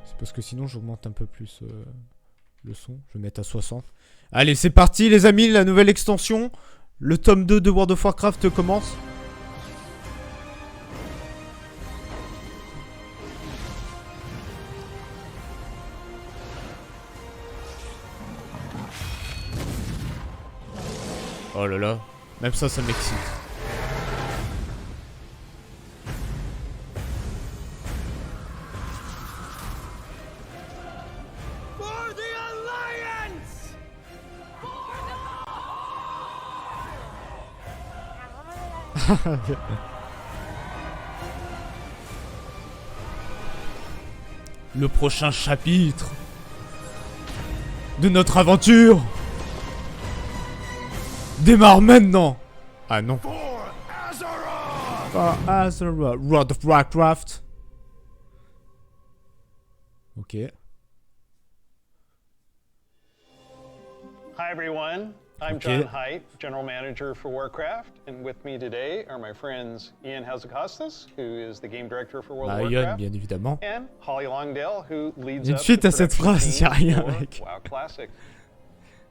C'est parce que sinon j'augmente un peu plus le son. Je vais mettre à 60. Allez, c'est parti les amis, la nouvelle extension. Le tome 2 de World of Warcraft commence. Oh là là, même ça m'excite. Le prochain chapitre de notre aventure démarre maintenant. Ah non. World of Warcraft. Ok. Hi everyone, I'm John Haidt, General Manager for Warcraft, and with me today are my friends Ian Hazacostas, who is the Game Director for World of Warcraft, bien évidemment. and Holly Longdale, who leads Une up suite the à cette production phrase, y'a team rien for mec. WoW Classic.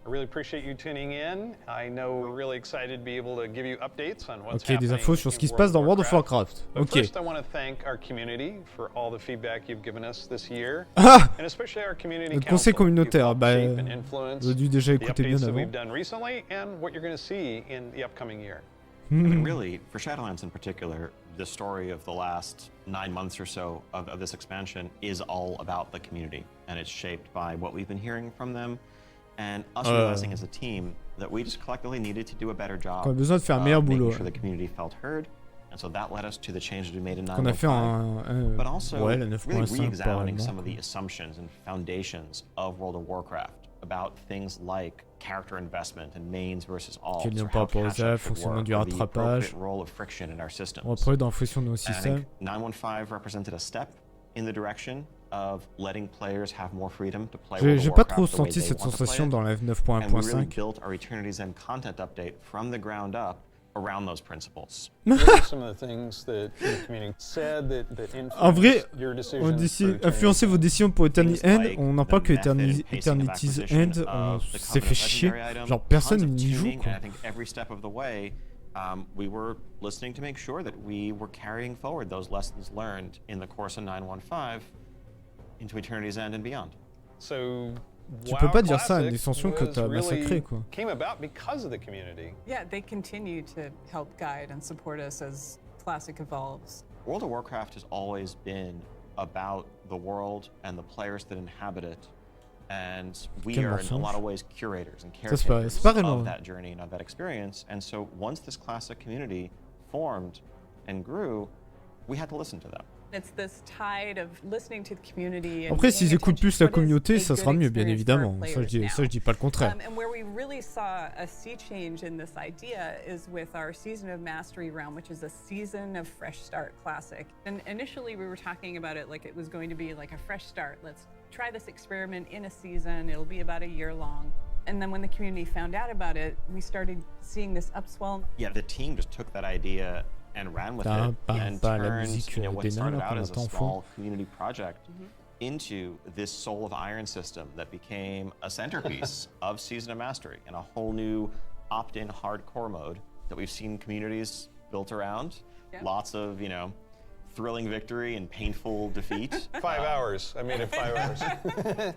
I really appreciate you tuning in. I know we're really excited to be able to give you updates on what's happening des infos sur ce qui se in passe dans World of Warcraft. But Ok. first, I want to thank our community for all the feedback you've given us this year, Ah, and especially our community notre conseil council. communautaire, You've bah, helped shape and influence j'aurais dû déjà the écouter bien updates that avant. we've done recently and what you're going to see in the upcoming year. I mean, really, for Shadowlands in particular, the story of the last 9 months or so of this expansion is all about the community, and it's shaped by what we've been hearing from them, and us realizing as a team that we just collectively needed to do a better job On a besoin de faire un meilleur making boulot. sure the community felt heard, and so that led us to the changes we made in Qu'on a fait 9.5, but also ouais, la really 9.5 re-examining probablement. some of the assumptions and foundations of World of Warcraft about things like character investment and mains versus alts, Quel lien or par how rapport aux catch-up elfes, should fonctionnement work, du or the rattrapage. appropriate role of friction in our systems. On va parler dans la fonction de nos And I systèmes. think 9.15 represented a step in the direction of letting players have more freedom to play World of J'ai pas Warcraft trop the way senti they cette want to play sensation it. dans la And we really 9.1.5. built our Eternity's End content update from the ground up around those principles. What are some of the things that the community said that En vrai, influenced your on decisions décide, for influencer vos décisions pour Eternity Things End, like on n'en the parle que method and Eternity's pacing of acquisition End, on of the s'est fait Covenant chier. Legendary item, Genre tons personne of n'y joue tuning, quoi. and I think every step of the way, we were listening to make sure that we were carrying forward those lessons learned in the course of 9.15 into Eternity's End and beyond. So, Tu peux WoW pas dire ça à une Classic extension que was t'as massacrée really quoi. came about because of the community. Yeah, they continue to help guide and support us as Classic evolves. World of Warcraft has always been about the world and the players that inhabit it, and we Quel are in a mensonge. lot of ways curators and Ça, c'est pas caretakers vraiment. of that journey and of that experience. And so once this classic community formed and grew, we had to listen to them. It's this tide of listening to the community and Après, s'ils paying écoutent plus attention la to what is communauté, a ça good sera mieux, bien experience for our évidemment. Ça, players je dis pas le contraire. And where we really saw a sea change in this idea is with our Season of Mastery realm, which is a Season of Fresh Start Classic. And initially we were talking about it like it was going to be like a fresh start. Let's try this experiment in a season. It'll be about a year long. And then when the community found out about it, we started seeing this upswell. Yeah, the team just took that idea and ran with it and la turned musique what des nains started là out qu'on as a entend en fond. small community project into this Soul of Iron system that became a centerpiece of Season of Mastery and a whole new opt-in hardcore mode that we've seen communities built around. Yeah. Lots of, thrilling victory and painful defeat. 5 hours. I made it 5 hours.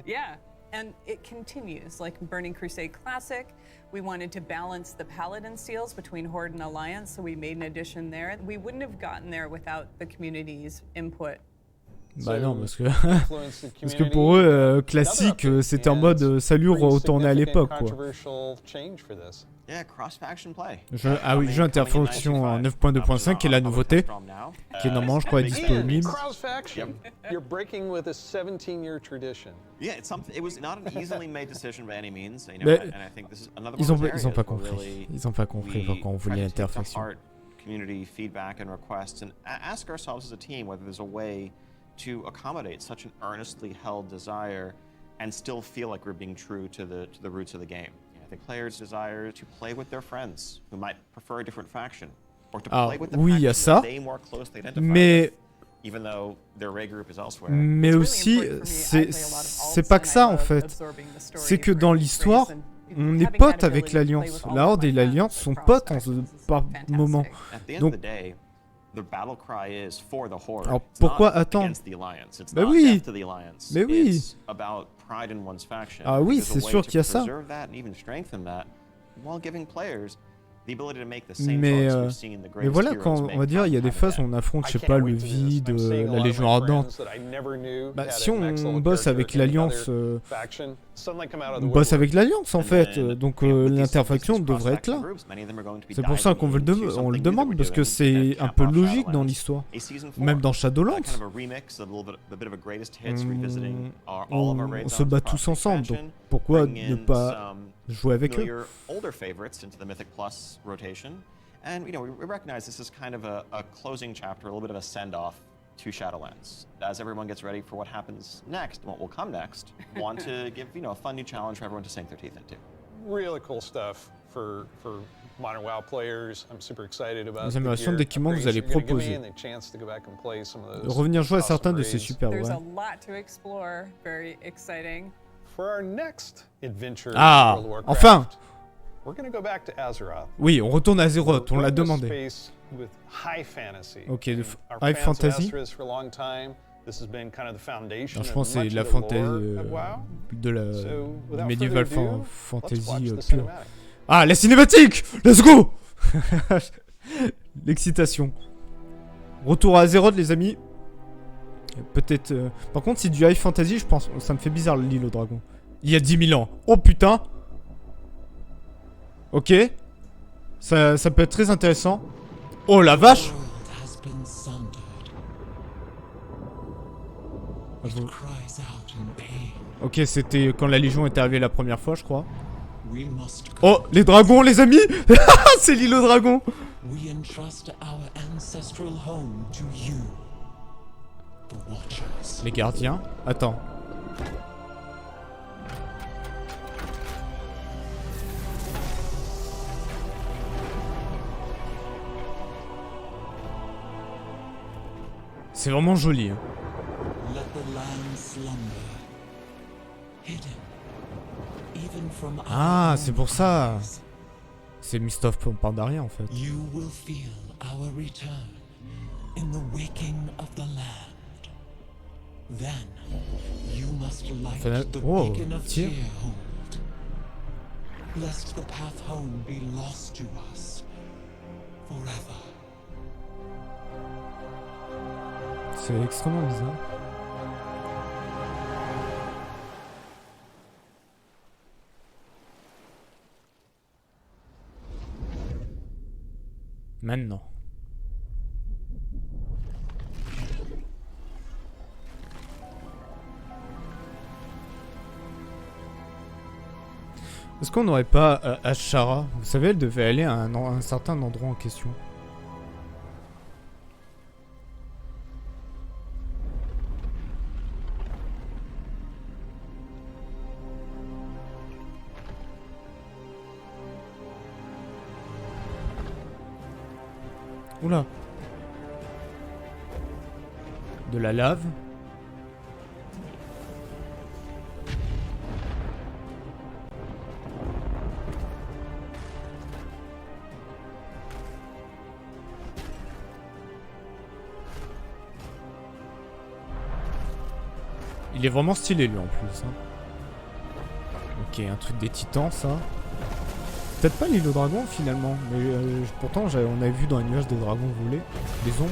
Yeah, and it continues. Like Burning Crusade Classic, we wanted to balance the Paladin seals between Horde and Alliance, so we made an addition there. We wouldn't have gotten there without the community's input. Bah non, parce que Influenced the parce que community. pour eux, Another classique, update c'était en and mode Salut pretty retourné à significant l'époque quoi. controversial change for this. Yeah, cross-faction play. Ah oui, jeu interfonction en 9.2.5 qui est la nouveauté, qui est normalement je crois Ian, disponible. cross-faction. You're breaking with a 17-year tradition. Yeah, it's something. It was not an easily made decision by any means, Mais and I think this is another Ils one ont, of those ils ont pas areas where compris. really Ils ont pas compris pourquoi on voulait try to take l'interfaction. apart community feedback and requests and ask ourselves as a team whether there's a way to accommodate such an earnestly held desire and still feel like we're being true to the roots of the game. I think players desire to play with their friends who might prefer a different faction, or to Alors, play with the oui, il y a faction ça, that they more closely identify mais with. even though their raid group is elsewhere. Mais aussi, c'est pas que ça en fait. C'est que dans l'histoire, on est potes avec l'Alliance. La Horde et l'Alliance sont potes par moment. At the end Donc, of the day, the battle cry is for the Horde. alors It's pourquoi not attends? against the Alliance. It's Mais not oui. death to the Alliance. Mais oui. It's about pride in one's faction. Ah oui, There's a c'est way sûr to qu'il y a ça. preserve that and even strengthen that while giving players the ability to make the same Mais, choice we've seen the mais greatest voilà, heroes quand make on va dire, il y a des time phases où and on affronte, je I sais can't pas, le wait to do this. vide, I'm seeing a lot la of Légion my Ardente. friends that I never knew Bah had si a next on level bosse character avec in another l'Alliance, faction, suddenly come out of the on bosse avec woodwork. l'Alliance en And fait, then, donc you know, with these l'interfaction these devrait être cross-faction là. groups, many of them are going to be C'est pour ça qu'on diving on into le something new that demande, we're parce que doing c'est that un cap peu off logique dans Shadowlands. l'histoire. A season Même 4, dans Shadowlands, kind of a remix, a bit of a greatest hits, revisiting all of our raids on se bat tous ensemble, donc pourquoi ne pas jouer avec eux? familiar older favorites into the Mythic Plus rotation. And you know, we recognize this is kind of a closing chapter, a little bit of a send-off to Shadowlands. As everyone gets ready for what happens next, what will come next, want to give, you know, a fun new challenge for everyone to sink their teeth into. Really cool stuff for modern WoW players. I'm super excited about Les the améliorations gear d'équipement que vous upgrades allez you're gonna give me proposer. and the chance to go back and play some of those Revenir jouer à awesome certains de ces raids. super, There's ouais. a lot to explore. Very exciting. For our next adventure Ah, in World of enfin! Warcraft, we're gonna go back to Azeroth. Oui, on retourne à Azeroth, on We're l'a going to demandé. space with high fantasy. Ok, And de our high fans have fantasy. asked for this for a long time. This has been kind of the foundation Alors, je of pense que c'est much la of the fantasy lore of WoW. de la So, du without médiéval further ado, let's fantasy watch the pure. cinematic. Ah, la cinématique! Let's go! L'excitation. Retour à Azeroth, les amis. Peut-être. Par contre, c'est du high fantasy, je pense. Ça me fait bizarre l'île au dragon. Il y a 10 000 ans. Oh putain! Ok. Ça peut être très intéressant. Oh la vache! Ok, c'était quand la Légion est arrivée la première fois, je crois. Oh, les dragons, les amis! C'est l'île aux dragons! Les gardiens. Attends. C'est vraiment joli. Hein. Ah, c'est pour ça. C'est Mist of Pandaria en fait. Oh, tire. Lest the path home be lost to us forever. C'est extrêmement bizarre. Maintenant. Est-ce qu'on n'aurait pas Ashara? Vous savez, elle devait aller à un certain endroit en question. Oula. De la lave. Il est vraiment stylé lui en plus. Hein. Ok, un truc des titans ça. Peut-être pas l'île aux dragons finalement, mais pourtant on avait vu dans les nuages des dragons voler, des ombres.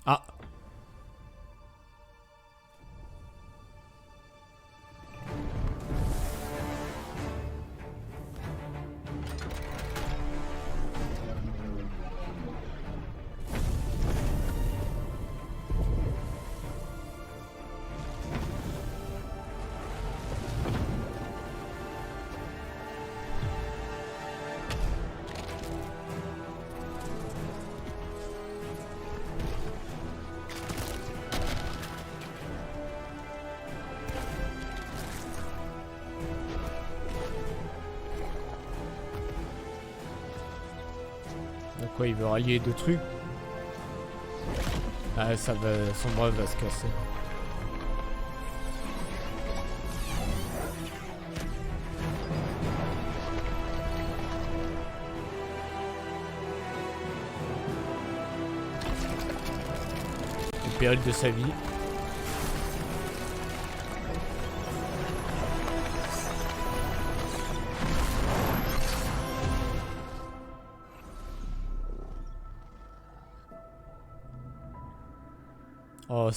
Ah. Quoi, il veut rallier deux trucs? Ah, ça va... Son bras va se casser. Le péril de sa vie. Oh,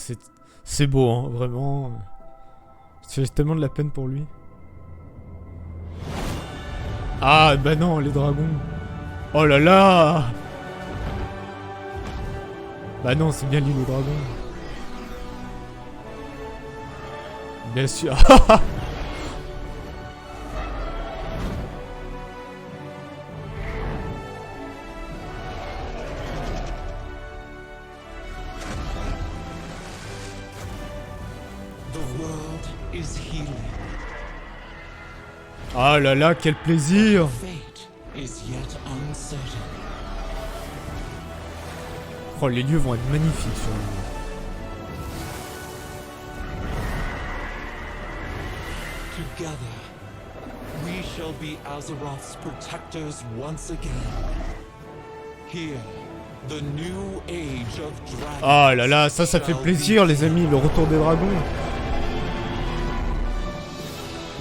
c'est beau, hein, vraiment. J'ai tellement de la peine pour lui. Ah, bah non, les dragons. Oh là là. Bah non, c'est bien l'île aux dragons. Bien sûr. The world is healing. Ah là là, quel plaisir. Fate is yet uncertain. Oh, les lieux vont être magnifiques sur le... Together, we shall be Azeroth's protectors once again. Here, the new age of dragons. Ah là là, ça fait plaisir les amis, le retour des dragons.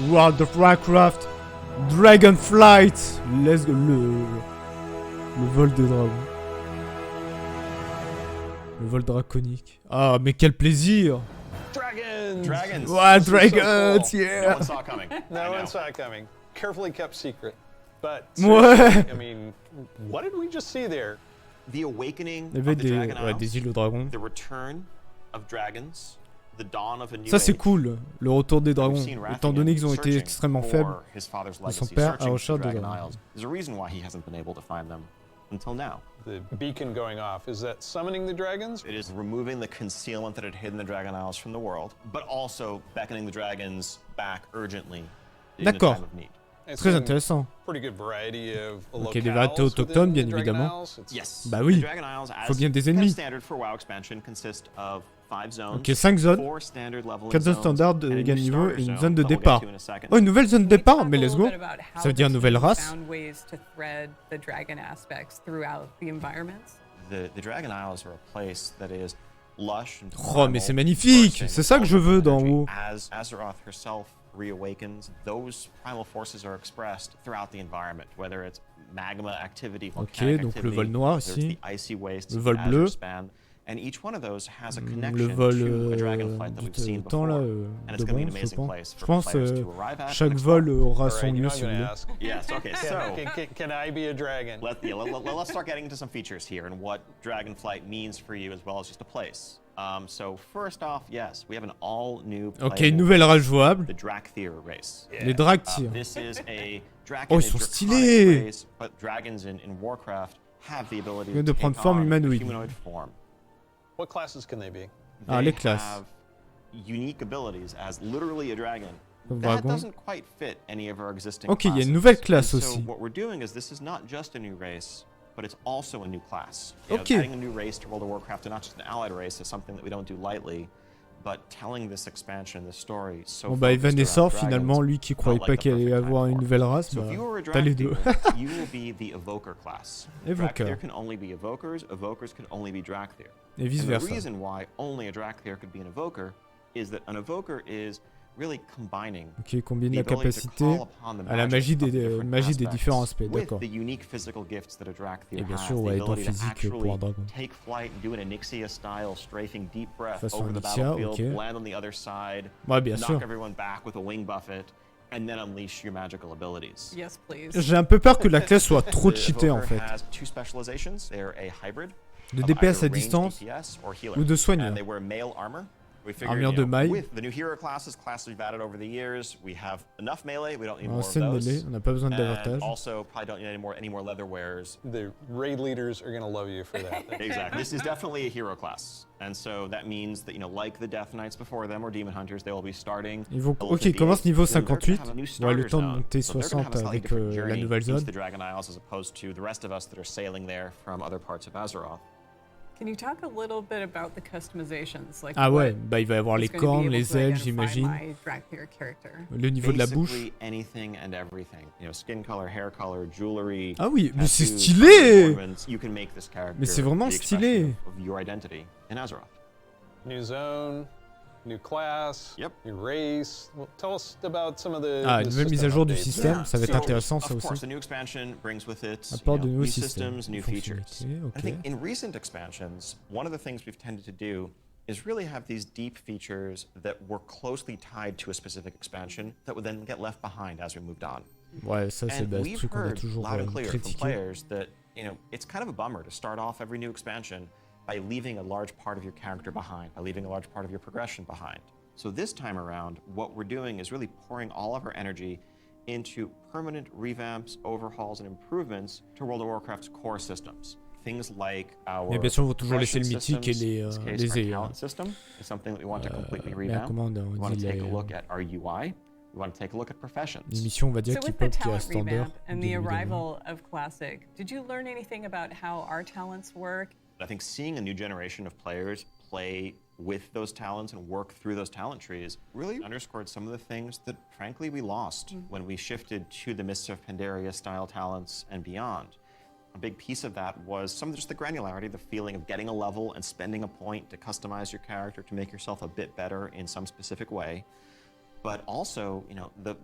World of Warcraft, Dragonflight, le vol des dragons. Le vol draconique. Ah mais quel plaisir. Dragons! Dragons. Wow, This is so dragons, cool. No yeah. one saw it coming. No one saw it coming. Carefully kept secret. But Ouais. seriously, I mean, what did we just see there? The awakening Il y avait of the Dragon ouais, Isles, des îles aux dragons. the return of dragons, the dawn of a new Ça c'est age. cool, le retour des We've dragons. seen Étant donné qu'ils ont été searching extrêmement for faibles. his father's de son legacy, père à searching recherche for des Dragon dragons. Isles. There's a reason why he hasn't been able to find them until now. The beacon going off, is that summoning the dragons? It is removing the concealment that had hidden the Dragon Isles from the world, but also beckoning the dragons back urgently in a D'accord. time of need. It's Très a intéressant. pretty good variety of Ok, des variétés locales autochtones, within bien the Dragon évidemment. Isles. It's- Yes. Bah oui. The Dragon Isles, as Faut bien des kind of ennemis. standard for WoW expansion, consist of 5 zones. Ok, 5 zones. 4 standard leveling 4 zones zones, standards de and a gain new niveau starter et une zone zone de that we'll get départ. to in a second. Oh, une nouvelle zone de départ, Can we mais talk let's a go. little bit about how Ça veut dire the nouvelle team race. found ways to thread the dragon aspects throughout the environments? The Dragon Isles are a place that is lush and Oh, mais c'est magnifique. C'est ça que je veux dans WoW. As Azeroth herself reawakens, those primal forces are expressed throughout the environment, whether it's magma activity, volcanic donc le activity, vol noir whether it's ici. the icy wastes Le of vol Azure bleu. Span, and each one of those has a Le connection vol to a Dragonflight that du we've seen temps before, là, and it's de going to be an bronze, je amazing pense. place Je for pense players to arrive at chaque and vol explore. aura All son right, you lieu know si I'm vous gonna voulez. ask, Yes, okay, so can I be a dragon? let's start getting into some features here and what Dragonflight means for you as well as just a place. So first off, yes, we have an all-new Ok, playable une nouvelle race race, jouable. the Drakthir race. Les Drakthir. This is a dragon Oh, ils sont stylés. race, but dragons in Warcraft have the ability Ils viennent to de prendre take forme on a humanoïde. humanoid form. What classes can they be? Ah, They les classes. have unique abilities as literally a dragon. Comme That dragon. doesn't quite fit any of our existing Ok, il y a une classes. nouvelle classe And so aussi. what we're doing is this is not just a new race, but it's also a new class. Ok. Adding a new race to World of Warcraft, and not just an allied race, is something that we don't do lightly. But telling this expansion, this story, so Bon bah focused Evanescent around finalement, dragons, lui qui felt croyait like pas the qu'il allait perfect avoir time une for it. nouvelle race, So bah if you were a t'as les deux. Drakthir, you will be the evoker class. Évoqueur. Drakthir can only be evokers, evokers can only be Drakthir. Et vice And the versa. reason why only a Drakthir could be an evoker is that an evoker is really combining Ok, combine the la ability to capacité call upon the à la magic magie of the des, different magie des aspects différents aspects, with d'accord. the unique physical gifts that a Drakthir Et bien has, sûr, the ouais, étant ability to physique pour un actually dragon. take flight and do an Onyxia style strafing deep breath Façon over the Onyxia, battlefield, ok. land on the other side, Ouais, bien knock sûr. everyone back with a wing buffet, and then unleash your magical abilities. Yes, please. J'ai un peu peur que la classe soit trop The cheatée en evoker fait. has two specializations. They're a hybrid De of DPS either à ranged distance DPS or healer. ou de soigneur. And they wear male armor We figured, Armure de maille. with the new hero classes we've added over the years, we have enough melee. We don't need more of C'est une mêlée, those. on n'a pas besoin And d'avantage. also, probably don't need any more leather wares. The raid leaders are going to love you for that. Exactly. This is definitely a hero class, and so that means that like the Death Knights before them or Demon Hunters, they will be starting. Ils vont... level Ok, ils commencent 58. niveau Then they're gonna 58. have a new On aura le starters temps de zone. monter So they're gonna 60 have a slightly avec different la journey nouvelle into zone. the Dragon Isles as opposed to the rest of us that are sailing there from other parts of Azeroth. Can you talk a little bit about the customizations? Like Ah ouais, what bah il va y avoir les is gonna be cornes, able les to ailes, identify j'imagine. my Dragclear character? Le niveau de la bouche. Basically anything and everything. Skin color, hair color, jewelry. Ah oui, mais c'est tattoos, stylé! ornaments. You can make this character Mais c'est vraiment the stylé. expression of your identity in Azeroth. New zone, new class, Yep. new race. Well, tell us about some of the. Ah, the une nouvelle mise à jour du updates. système, ça va être So, intéressant ça of course, aussi. the new expansion brings with it Apport de new nouveaux systèmes, systems, new features. fonctionnalités, I ok. think in recent expansions, one of the things we've tended to do is really have these deep features that were closely tied to a specific expansion that would then get left behind as we moved on. Ouais, ça c'est And le we've truc qu'on a heard toujours loud and clear from critiqué. players that it's kind of a bummer to start off every new expansion by leaving a large part of your character behind, by leaving a large part of your progression behind. So this time around, what we're doing is really pouring all of our energy into permanent revamps, overhauls, and improvements to World of Warcraft's core systems. Things like our Mais bien sûr, on va toujours laisser le progression mythique et systems, in this case, les our ailes. talent system is something that we want to completely Mais revamp. comment We on want dit to take a les look at our UI. We want to take a look at professions. missions, on va dire, So qui with the pop qui est à talent standard. revamp and bien the évidemment. arrival of Classic, did you learn anything about how our talents work? I think seeing a new generation of players play with those talents and work through those talent trees really underscored some of the things that, frankly, we lost when we shifted to the Mists of Pandaria style talents and beyond. A big piece of that was some of just the granularity, the feeling of getting a level and spending a point to customize your character to make yourself a bit better in some specific way. But also,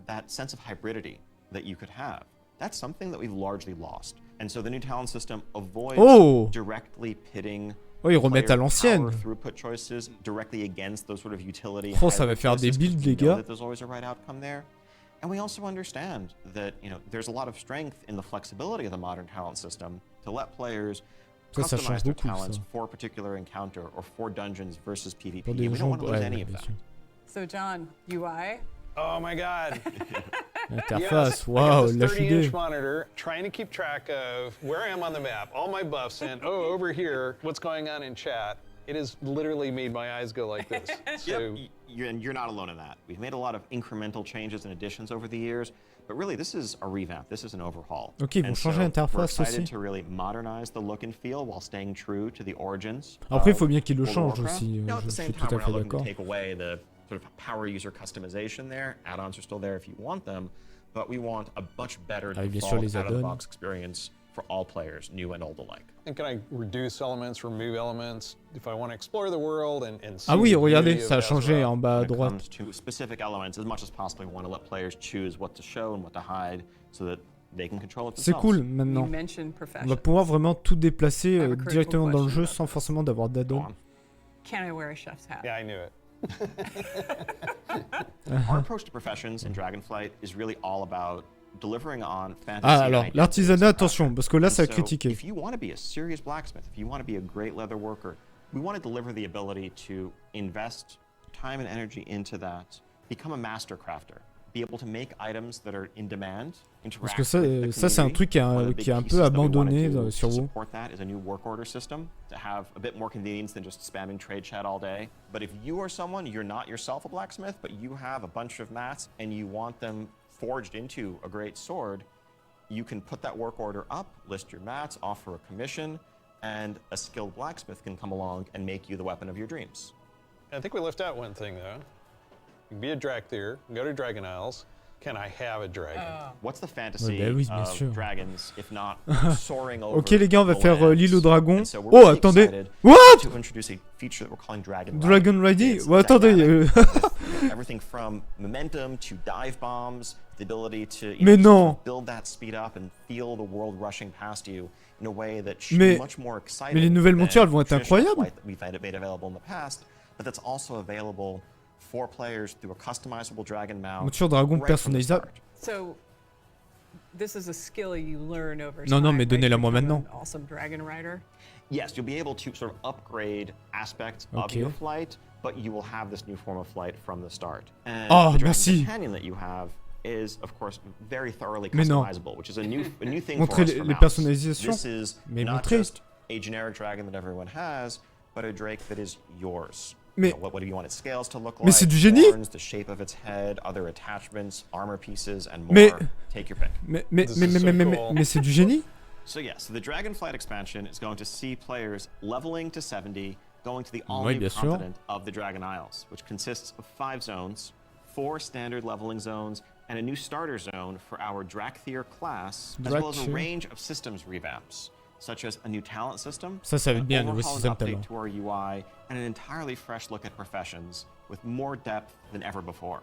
that sense of hybridity that you could have. That's something that we've largely lost. And so the new talent system avoids directly pitting Oh, ils remettent à player l'ancienne. power throughput choices directly against those sort of utility. Oh, ça va hybrid faire des choices, builds, because les we know gars. that there's always a right outcome there. And we also understand that there's a lot of strength in the flexibility of the modern talent system to let players Ça change customize their beaucoup, talents ça. for a particular encounter or for dungeons versus PvP. Pour des We gens, don't want to lose ouais, any of bien that. sûr. So John, UI? Oh my God. L'interface, Yes, I got waouh, this lâche 30-inch idée. monitor, trying to keep track of where I am on the map, all my buffs, and over here, what's going on in chat. It has literally made my eyes go like this. So, And you're not alone in that. We've made a lot of incremental changes and additions over the years, but really this is a revamp. This is an overhaul. Ok, ils vont And changer so l'interface we're excited aussi. to really modernize the look and feel while staying true to the origins. Après, il of faut bien qu'ils le World of changent Warcraft. aussi. At Je the suis same tout time, à we're fait not looking to d'accord. take away the sort of power user customization there. Add-ons are still there if you want them, but we want a much better Ah oui, bien sûr, default les add-ons. out-of-the-box experience for all players, new and old alike. and can I reduce elements, remove elements, if I want to explore the world and see Ah oui, the regardez, beauty of ça a changé Azeroth? en bas à When it droite. comes to specific elements, as much as possible, we want to let players choose what to show and what to hide so that they can control it C'est themselves. cool You maintenant. mentioned On profession. va pouvoir vraiment tout déplacer I have a critical directement dans le question jeu about sans this. forcément d'avoir Go d'add-on. on. Can I wear a chef's hat? Yeah, I knew it. Our approach to professions in Dragonflight is really all about delivering on fantasy. Ah alors, and l'artisanat, identities of attention, Craft. parce que là, ça a And so, critiqué. If you want to be a serious blacksmith, if you want to be a great leather worker, we want to deliver the ability to invest time and energy into that, become a master crafter, be able to make items that are in demand, interact Parce que ça, with the ça c'est un community. truc qui est One of un, the big qui est un pieces peu that we wanted abandonné to sur WoW. support that is a new work order system to have a bit more convenience than just spamming trade chat all day. But if you are someone, you're not yourself a blacksmith, but you have a bunch of mats and you want them forged into a great sword, you can put that work order up, list your mats, offer a commission, and a skilled blacksmith can come along and make you the weapon of your dreams. I think we left out one thing, though. You can be a Dracthyr, go to Dragon Isles. Can I have a dragon? What's the fantasy Ouais, bah oui, bien of sûr. dragons if not soaring over Ok les gars, on va the faire lands? l'île aux dragons. And so we're Oh really attendez, excited what? to introduce a feature that we're calling Dragon Dragon Riding. It's Ouais, attendez. dynamic. Everything from momentum to dive bombs, the ability to Mais just non. build that speed up and feel the world rushing past you in a way that should Mais- be much more exciting. mais les nouvelles than montures, elles vont être traditional incroyables. flight that we've had made available in the past, but that's also available for players through a customizable dragon mount. Monture dragon right from the personnalisable. start. So this is a skill you learn over Non, time. non, mais right, donnez-la to moi become maintenant. an awesome dragon rider. Yes, you'll be able to sort of upgrade aspects of Okay. your flight but you will have this new form of flight from the start. And Oh, the Dragon merci. Companion that you have is, of course, very thoroughly Mais non. customizable, which is a new thing for Montrer us les for NOUS. personnalisations. This is Mais not montrer. just a generic dragon that everyone has, but a drake that is yours. Mais- What do you want its scales to look like? Mais c'est du génie. Horns, the shape of its head, other attachments, armor pieces, and more. Mais- Take your pick. This is so cool. Mais c'est du génie. So the Dragonflight expansion is going to see players leveling to 70, going to the Oui, all-new bien sûr. continent of the Dragon Isles, which consists of 5 zones, 4 standard leveling zones, and a new starter zone for our Drakthir class, as well as a Drakthir. range of systems revamps, such as a new talent system, Ça va être an bien, un nouveau overhauled système update talent. to our UI, and an entirely fresh look at professions with more depth than ever before.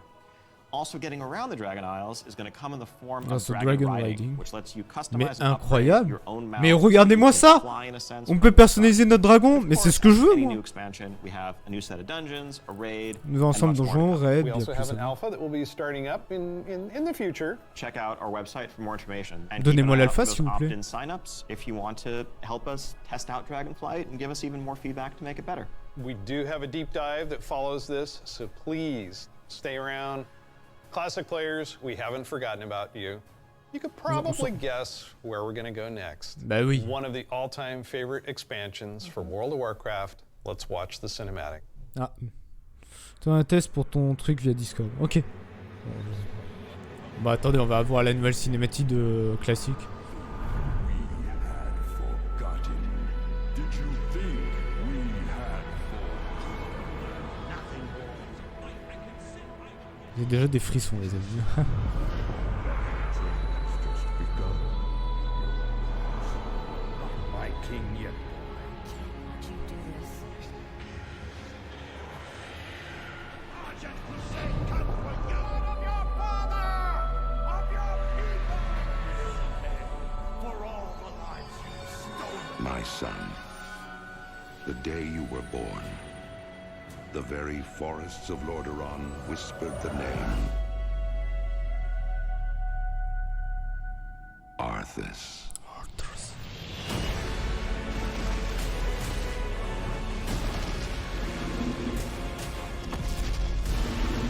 Also getting around the Dragon Isles is going to come in the form of Grâce au dragon dragon riding, riding. which lets you Mais customize and upgrade incroyable. your own mount. Mais regardez-moi You can ça. fly in a sense On from peut the start. personnaliser notre dragon, mais c'est ce que je veux, Any moi. new expansion, we have a new set of dungeons, a raid, Nouveau and ensemble much more to donjons, come. raids, We bien also have plus. an alpha that will be starting up in the future. Check out our website for more information. And Donnez-moi keep an eye out l'alpha, for s'il those vous plaît. opt-in signups if you want to help us test out Dragonflight and give us even more feedback to make it better. We do have a deep dive that follows this, so please stay around. Classic players, we haven't forgotten about you. You could probably guess where we're going to go next. Bah oui. One of the all-time favorite expansions for World of Warcraft. Let's watch the cinematic. Ah. T'as un test pour ton truc via Discord. Ok. Bah attendez, on va avoir la nouvelle cinématique de classique. Forgotten. Did you think we had J'ai déjà des frissons, les amis. just begun? My king yet. My son, the day you were born, the very forests of Lordaeron whispered the name Arthas.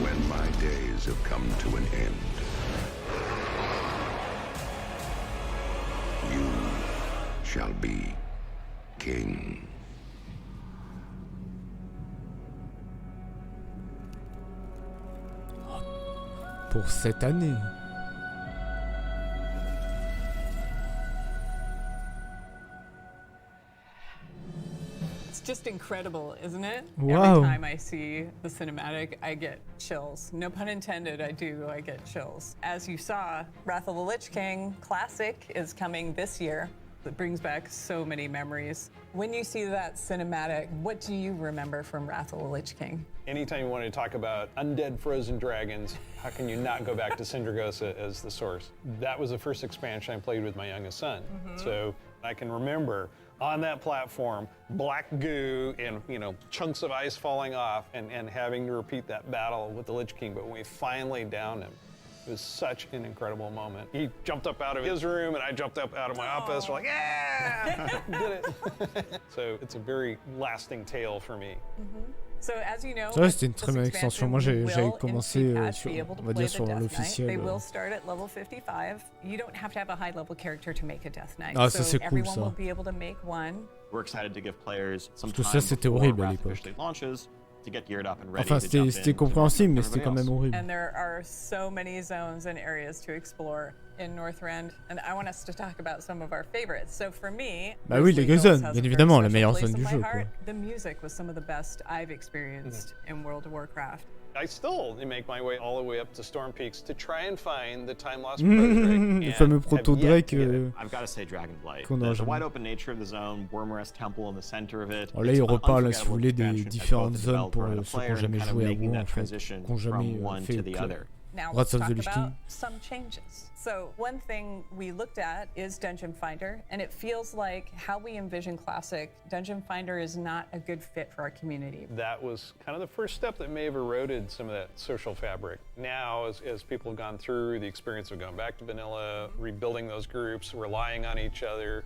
When my days have come to an end, you shall be king. Pour cette année. It's just incredible, isn't it? Wow. Every time I see the cinematic, I get chills. No pun intended, I get chills. As you saw, Wrath of the Lich King Classic is coming this year. It brings back so many memories. When you see that cinematic, what do you remember from Wrath of the Lich King? Anytime you want to talk about undead frozen dragons, how can you not go back to Syndragosa as the source? That was the first expansion I played with my youngest son. So I can remember on that platform, black goo and chunks of ice falling off and having to repeat that battle with the Lich King. But when we finally downed him, it was such an incredible moment. He jumped up out of his room and I jumped up out of my office. We're like, yeah, did it. So it's a very lasting tale for me. So as you know, Ça, with c'était une très this bonne expansion, extension. Moi, we j'avais will, commencé in patch, sur, be able to on va play dire the sur Death Knight. l'officiel. They will start at level 55. You don't have to have a high level character to make a Death Knight. Ah, so ça, c'est cool, everyone ça. will be able to make one. We're excited to give players some Parce que time ça, c'était before horrible à Wrath l'époque. officially launches to get geared up and ready Enfin, to jump c'était in to compréhensible, mais everybody c'était quand même else. horrible. And there are so many zones and areas to explore in Northrend, and I want us to talk about some of our favorites. So for me, Bah oui, les Îles zones, has a bien very évidemment, la special meilleure place zone in du my jeu, heart. quoi. The music was some of the best I've experienced in World of Warcraft. I still make my way all the way up to Storm Peaks to try and find the time-lost proto-drake. Le fameux proto-drake. I've got to say Dragonflight. qu'on aura The jamais. wide open nature of the zone, Wormrest Temple in the center of it. Alors là, it's il an reparle, là, si vous unforgettable voulez, des expansion as différentes both a zones pour developer and a ceux qui player n'ont jamais and kind of joué à making WoW, that en fait, transition qui n'ont jamais from one fait to the que other. Now Wrath let's of talk the Lich about King. some changes. So one thing we looked at is Dungeon Finder, and it feels like how we envision Classic, Dungeon Finder is not a good fit for our community. That was kind of the first step that may have eroded some of that social fabric. Now, as people have gone through the experience of going back to vanilla, rebuilding those groups, relying on each other,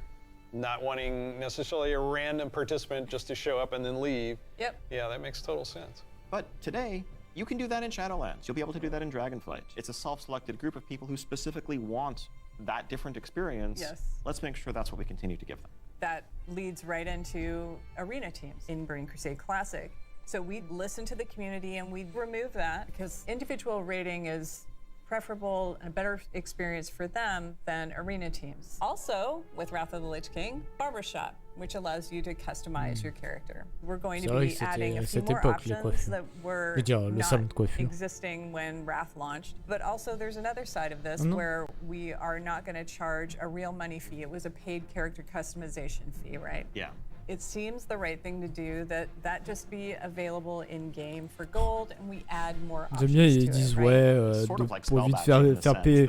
not wanting necessarily a random participant just to show up and then leave. Yep. Yeah, that makes total sense. But today, you can do that in Shadowlands. You'll be able to do that in Dragonflight. It's a self-selected group of people who specifically want that different experience. Yes. Let's make sure that's what we continue to give them. That leads right into arena teams in Burning Crusade Classic. So we listen to the community and we remove that because individual rating is preferable and a better experience for them than arena teams. Also, with Wrath of the Lich King, Barbershop, which allows you to customize your character. We're going to be adding a few more options that were not existing when Wrath launched. But also there's another side of this where we are not going to charge a real money fee. It was a paid character customization fee, right? Yeah. It seems the right thing to do that just be available in game for gold and we add more options J'aime bien, to ils disent it, right? ouais, pour vite faire payer.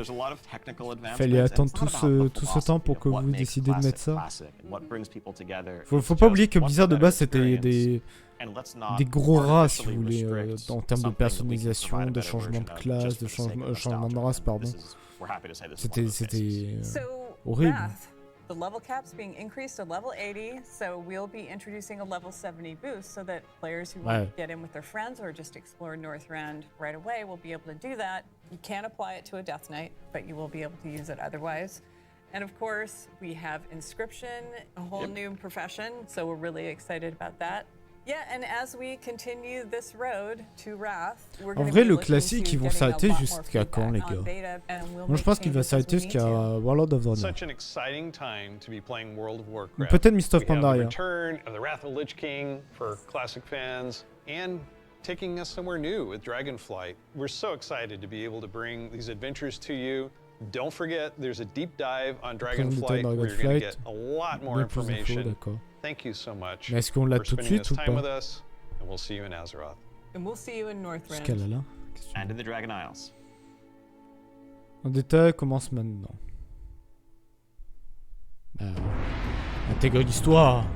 Fallait attendre tout ce temps pour que vous décidez de mettre ça. Faut pas oublier que Blizzard de base c'était des gros rats si vous voulez en termes de personnalisation, de changement de classe, de changement de race, pardon. C'était horrible. The level cap's being increased to level 80, so we'll be introducing a level 70 boost so that players who want to get in with their friends or just explore Northrend right away will be able to do that. You can't apply it to a Death Knight, but you will be able to use it otherwise. And of course, we have Inscription, a whole new profession, so we're really excited about that. Yeah, and as we continue this road to Wrath, we're en vrai, le classique, ils vont s'arrêter jusqu'à quand, les gars? Moi, je pense qu'il va s'arrêter jusqu'à Warlord of Draenor. Such an exciting time to be playing World of Warcraft. Peut-être Mist of Pandaria. Return of the Wrath of the Lich King for classic fans, and taking us somewhere new with Dragonflight. We're so excited to be able to bring these adventures to you. Don't forget, there's a deep dive on Dragonflight where you're going to get a lot more information. Thank you so much Mais est-ce qu'on l'a for tout de spending suite this ou time pas? with us, and we'll see you in Azeroth. And we'll see you in Northrend. Ce qu'elle a là. And in the Dragon Isles. En détail, commence maintenant. Intègre l'histoire.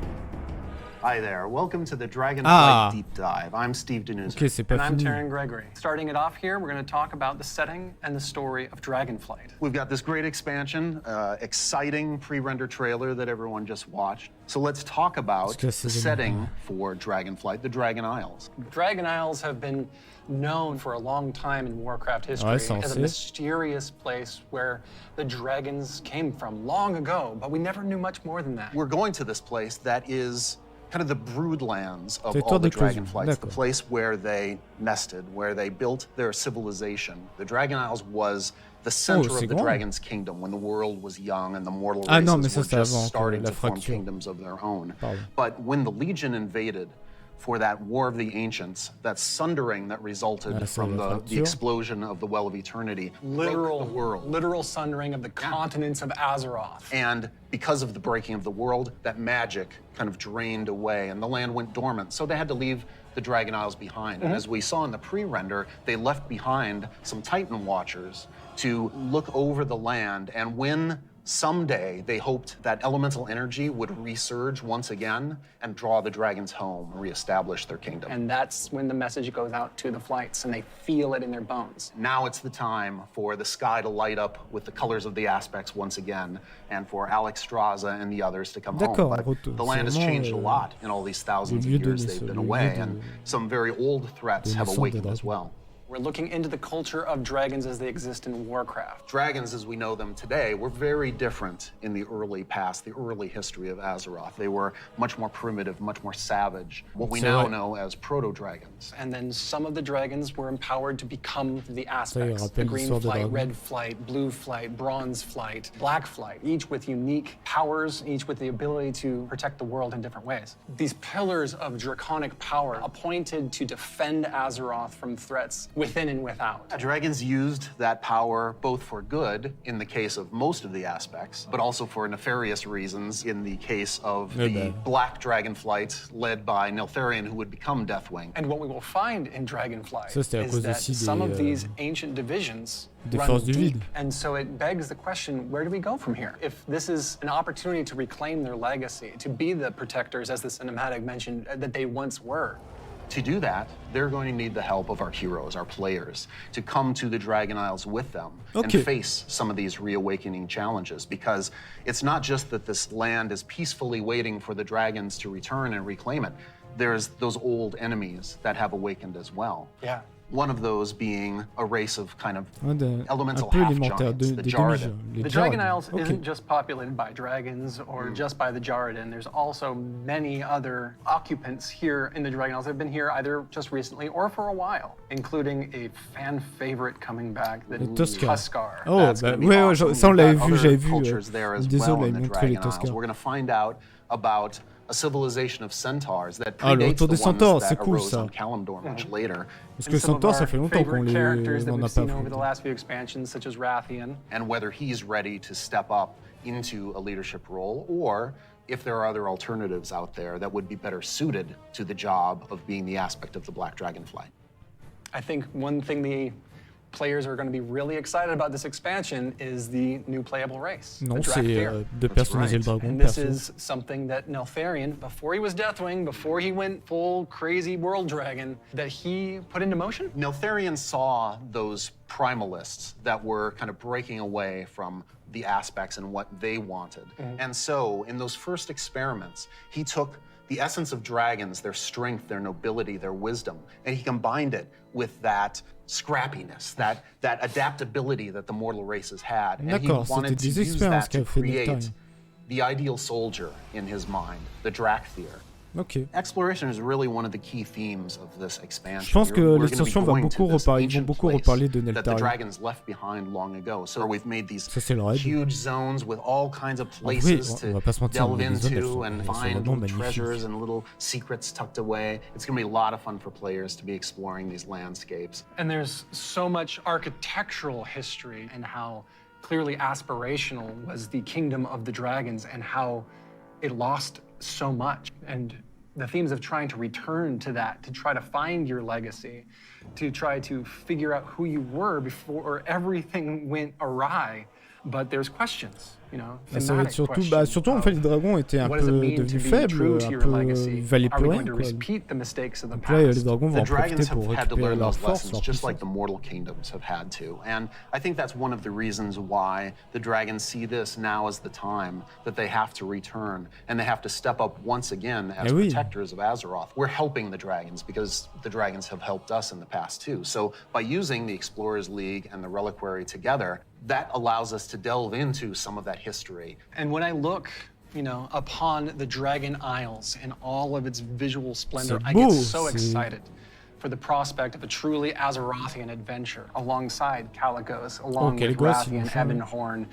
Hi there, welcome to the Dragonflight Deep Dive. I'm Steve Denuser. Ok, c'est pas And I'm fini. Taryn Gregory. Starting it off here, we're going to talk about the setting and the story of Dragonflight. We've got this great expansion, exciting pre-render trailer that everyone just watched. So let's talk about the setting for Dragonflight, the Dragon Isles. Dragon Isles have been known for a long time in Warcraft history as a mysterious place where the dragons came from long ago, but we never knew much more than that. We're going to this place that is kind of the broodlands of all the Dragonflights, the place where they nested, where they built their civilization. The Dragon Isles was the center of the Dragon's kingdom when the world was young and the mortal races were just starting to form kingdoms of their own. But when the Legion invaded for that War of the Ancients, that sundering that resulted from the explosion of the Well of Eternity, literal sundering of the continents of Azeroth. And because of the breaking of the world, that magic kind of drained away and the land went dormant. So they had to leave the Dragon Isles behind. And as we saw in the pre-render, they left behind some Titan Watchers to look over the land. And when someday they hoped that elemental energy would resurge once again and draw the dragons home and reestablish their kingdom. And that's when the message goes out to the flights and they feel it in their bones. Now it's the time for the sky to light up with the colors of the aspects once again and for Alex Straza and the others to come home. But the land has changed a lot in all these thousands of years they've been away, and some very old threats have awakened as well. We're looking into the culture of dragons as they exist in Warcraft. Dragons as we know them today were very different in the early past, the early history of Azeroth. They were much more primitive, much more savage, what we now know as proto-dragons. And then some of the dragons were empowered to become the aspects. The green flight, red flight, blue flight, bronze flight, black flight, each with unique powers, each with the ability to protect the world in different ways. These pillars of draconic power appointed to defend Azeroth from threats within and without. Dragons used that power both for good, in the case of most of the aspects, but also for nefarious reasons in the case of the Black Dragonflight led by Neltharion, who would become Deathwing. And what we will find in Dragonflight is that some of these ancient divisions run deep, and so it begs the question, where do we go from here? If this is an opportunity to reclaim their legacy, to be the protectors, as the cinematic mentioned, that they once were. To do that, they're going to need the help of our heroes, our players, to come to the Dragon Isles with them and face some of these reawakening challenges, because it's not just that this land is peacefully waiting for the dragons to return and reclaim it. there's those old enemies that have awakened as well. Yeah. One of those being a race of kind of elemental peu half-giants, the Jarden. The Dragon Isles isn't just populated by dragons or just by the Jarden. There's also many other occupants here in the Dragon Isles that have been here either just recently or for a while, including a fan favorite coming back, the Tuskar. Oh, bah, ouais, ça on l'avait vu, j'avais vu. Désolé, il montré les Tuskar. We're going to find out about a civilization of centaurs that predates the centaures, that cool, arose ça. on Kalimdor much later. Parce que Centaure, ça fait longtemps qu'on les on a a seen pas over the last few expansions, such as Rathian. And whether he's ready to step up into a leadership role, or if there are other alternatives out there that would be better suited to the job of being the aspect of the Black Dragonflight. I think one thing the players are going to be really excited about this expansion is the new playable race. Non, c'est de personnaliser le dragon. And this is something that Neltharion, before he was Deathwing, before he went full crazy world dragon, that he put into motion. Neltharion saw those primalists that were kind of breaking away from the aspects and what they wanted. And so in those first experiments, he took the essence of dragons, their strength, their nobility, their wisdom, and he combined it with that scrappiness, that adaptability that the mortal races had. And he wanted to use that to create the ideal soldier in his mind, the Drakthir. Okay. Exploration is really one of the key themes of this expansion. Je pense que l'extension va beaucoup reparler, ils vont beaucoup reparler de that the Neltharion. dragons left behind long ago. So we've made these Ça, c'est le raid. huge zones with all kinds of Oui, places on va to pas se mentir, delve les zones, elles into sont and vraiment find little magnifiques. treasures and little secrets tucked away. It's going to be a lot of fun for players to be exploring these landscapes. And there's so much architectural history and how clearly aspirational was the kingdom of the dragons and how it lost so much. And the themes of trying to return to that, to try to find your legacy, to try to figure out who you were before everything went awry. But there's questions, you know, Ça va être surtout en fait les dragons étaient un peu devenus faibles, un peu valaient plus rien quoi. Donc là les dragons vont en profiter pour récupérer leur force, leur just puissance. like the mortal kingdoms have had to. And I think that's one of the reasons why the dragons see this now as the time that they have to return and they have to step up once again as protectors of Azeroth. We're helping the dragons because the dragons have helped us in the past too. So by using the Explorers League and the Reliquary together, that allows us to delve into some of that history. And when I look, you know, upon the Dragon Isles and all of its visual splendor, I get so excited for the prospect of a truly Azerothian adventure alongside Caligos, along with Rathian, Ebonhorn,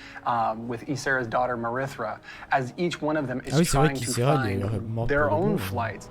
with Ysera's daughter Marithra, as each one of them is trying to find their own flight.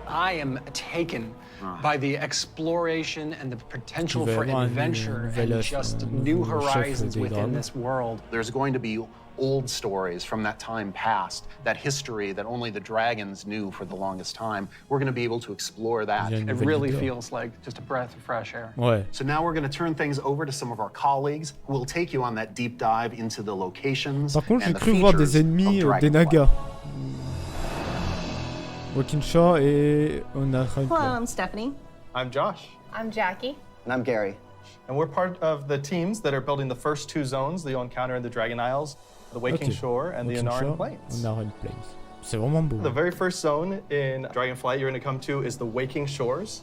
I am taken by the exploration and the potential for adventure and just new horizons within this world. There's going to be old stories from that time past, that history that only the dragons knew for the longest time. We're going to be able to explore that. It really feels like just a breath of fresh air. Ouais. So now we're going to turn things over to some of our colleagues who will take you on that deep dive into the locations. Par contre, j'ai and the cru voir des features ennemis, of des Dragonflight. nagas. Walkinshaw et Onara. Hello, I'm Stephanie. I'm Josh. I'm Jackie. And I'm Gary. And we're part of the teams that are building the first two zones that you'll encounter in the Dragon Isles, the Waking Shore and the Inaran Plains. C'est vraiment beau. The very first zone in Dragonflight you're going to come to is the Waking Shores.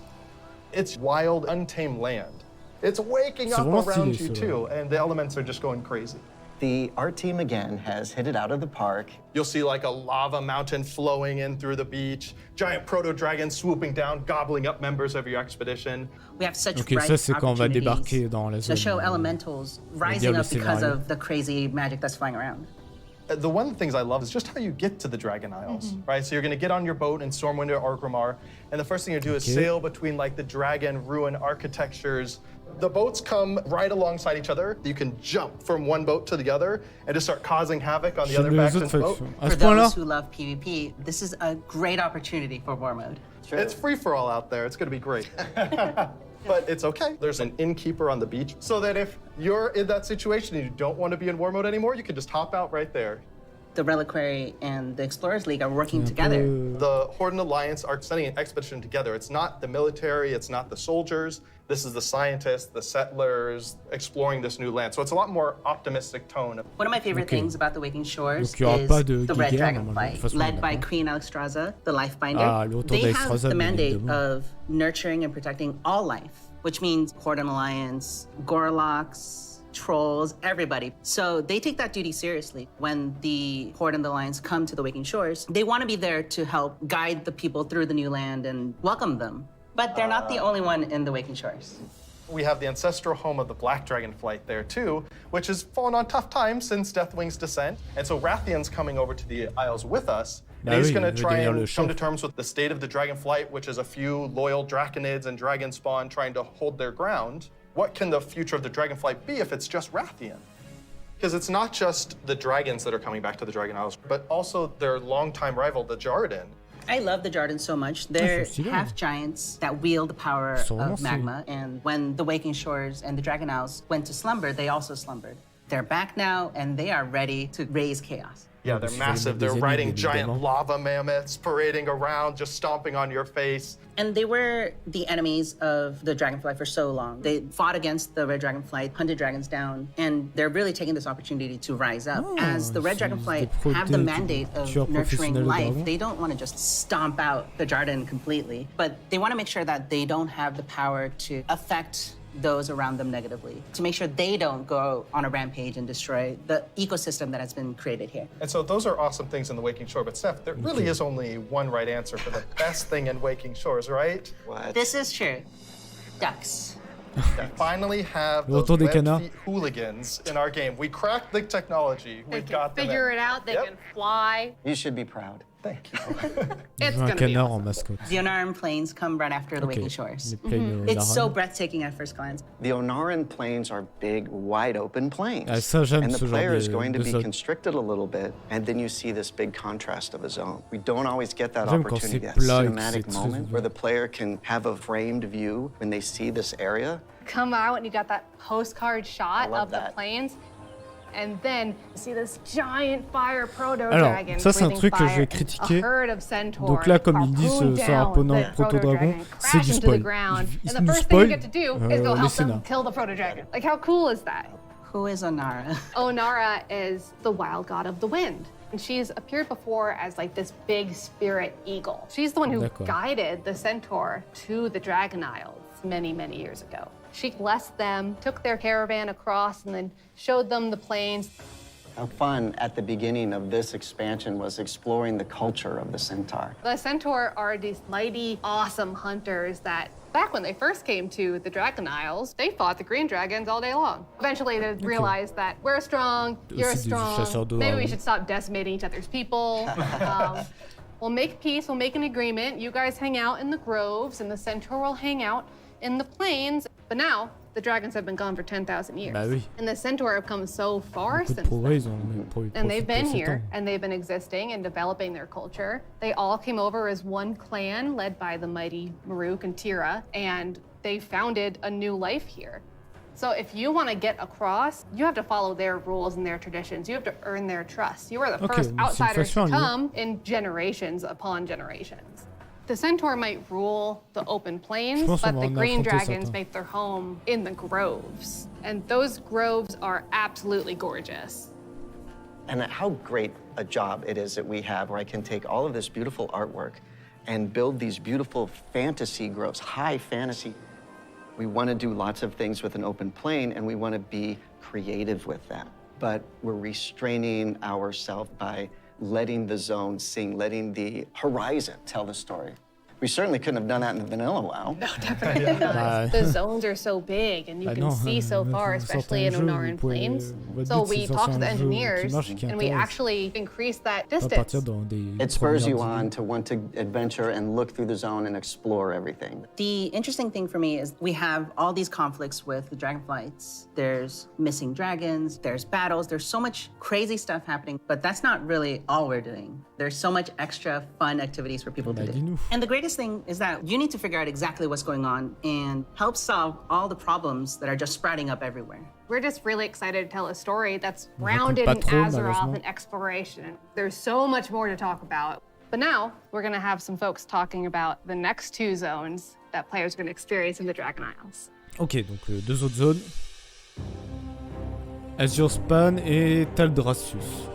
It's wild, untamed land. It's waking up around you too, and the elements are just going crazy. The art team again has hit it out of the park. You'll see like a lava mountain flowing in through the beach, giant proto-dragons swooping down, gobbling up members of your expedition. We have such ça c'est quand on va débarquer dans la zone. To show elementals rising up because of the crazy magic that's flying around. The one of the things I love is just how you get to the Dragon Isles, right? So you're going to get on your boat in Stormwind or Orgrimmar, and the first thing you do is sail between like the dragon ruin architectures. The boats come right alongside each other. You can jump from one boat to the other and just start causing havoc on the other faction's boat. For those who love PvP, this is a great opportunity for war mode. Sure. It's free for all out there. It's going to be great. But it's okay. There's an innkeeper on the beach, so that if you're in that situation and you don't want to be in war mode anymore, you can just hop out right there. the Reliquary and the Explorers League are working together. The Horde and Alliance are sending an expedition together. It's not the military, it's not the soldiers. This is the scientists, the settlers, exploring this new land. So it's a lot more optimistic tone. One of my favorite things about the Waking Shores Donc, is the Red Dragonflight, led by Queen Alexstrasza, the Lifebinder. They have the mandate of nurturing and protecting all life, which means Horde and Alliance, Gorloks, trolls, everybody. So they take that duty seriously. When the Horde and the Alliance come to the Waking Shores, they want to be there to help guide the people through the new land and welcome them. But they're not the only one in the Waking Shores. We have the ancestral home of the Black Dragonflight there too, which has fallen on tough times since Deathwing's descent. And so Rathian's coming over to the Isles with us. And he's going to try and come to terms with the state of the Dragonflight, which is a few loyal Draconids and Dragon Spawn trying to hold their ground. What can the future of the Dragonflight be if it's just Rathian? Because it's not just the dragons that are coming back to the Dragon Isles, but also their longtime rival, the Jarden. I love the Jardins so much. They're half giants that wield the power of magma. And when the Waking Shores and the Dragon Isles went to slumber, they also slumbered. They're back now, and they are ready to raise chaos. Yeah, they're massive. They're riding giant lava mammoths, parading around, just stomping on your face. And they were the enemies of the Dragonflight for so long. They fought against the Red Dragonflight, hunted dragons down, and they're really taking this opportunity to rise up. As the Red Dragonflight have the mandate of nurturing life, they don't want to just stomp out the Jarden completely, but they want to make sure that they don't have the power to affect those around them negatively, to make sure they don't go on a rampage and destroy the ecosystem that has been created here. And so those are awesome things in the Waking Shore, but Steph, there really is only one right answer for the best thing in Waking Shores, right? What? This is true. Ducks. We finally have those web feet hooligans in our game. We cracked the technology. We got them. Figure it out. They can fly. You should be proud. Thank you. It's gonna be awesome. The Onaran Plains come right after the Waking Shores. It's so breathtaking at first glance. The Onaran Plains are big, wide open plains. And the player is going to be constricted a little bit, and then you see this big contrast of a zone. We don't always get that opportunity, that cinematic moment where the player can have a framed view when they see this area. Come out and you got that postcard shot of the plains. And then you see this giant fire proto-dragon. Alors, ça c'est un truc que je vais critiquer. Donc là, comme ils disent sur un proto-dragon, c'est du spoil. Ils nous spoil les scénars. Kill the proto-dragon. Like, how cool is that? Who is Onara? Onara is the wild god of the wind. And she's appeared before as like this big spirit eagle. She's the one who guided the centaur to the Dragon Isles many, many years ago. She blessed them, took their caravan across, and then showed them the plains. How fun at the beginning of this expansion was exploring the culture of the centaur. The centaur are these mighty, awesome hunters that, back when they first came to the Dragon Isles, they fought the green dragons all day long. Eventually, they realized that we're strong, you're strong, maybe we should stop decimating each other's people. We'll make peace, we'll make an agreement. You guys hang out in the groves, and the centaur will hang out in the plains. But now, the dragons have been gone for 10,000 years. And the centaur have come so far since then. And they've been here, and they've been existing and developing their culture. They all came over as one clan, led by the mighty Maruk and Tira, and they founded a new life here. So if you want to get across, you have to follow their rules and their traditions. You have to earn their trust. You are the first outsiders to come in generations upon generations. The centaur might rule the open plains, but the green dragons make their home in the groves. And those groves are absolutely gorgeous. And how great a job it is that we have where I can take all of this beautiful artwork and build these beautiful fantasy groves, high fantasy. We want to do lots of things with an open plain, and we want to be creative with them. But we're restraining ourselves by letting the zone sing, letting the horizon tell the story. We certainly couldn't have done that in the vanilla WoW. No, definitely not. The zones are so big, and you can see so far, especially in Onaran Plains. So we talked to the engineers, and we actually increased that distance. It spurs you on to want to adventure and look through the zone and explore everything. The interesting thing for me is we have all these conflicts with the Dragonflights. There's missing dragons, there's battles, there's so much crazy stuff happening, but that's not really all we're doing. There's so much extra fun activities for people to do. And the greatest biggest thing is that you need to figure out exactly what's going on and help solve all the problems that are just sprouting up everywhere. We're just really excited to tell a story that's grounded in Azeroth and exploration. There's so much more to talk about. But now, we're gonna have some folks talking about the next 2 zones that players are gonna experience in the Dragon Isles. Ok, donc 2 autres zones. Azure Span et Taldrassus.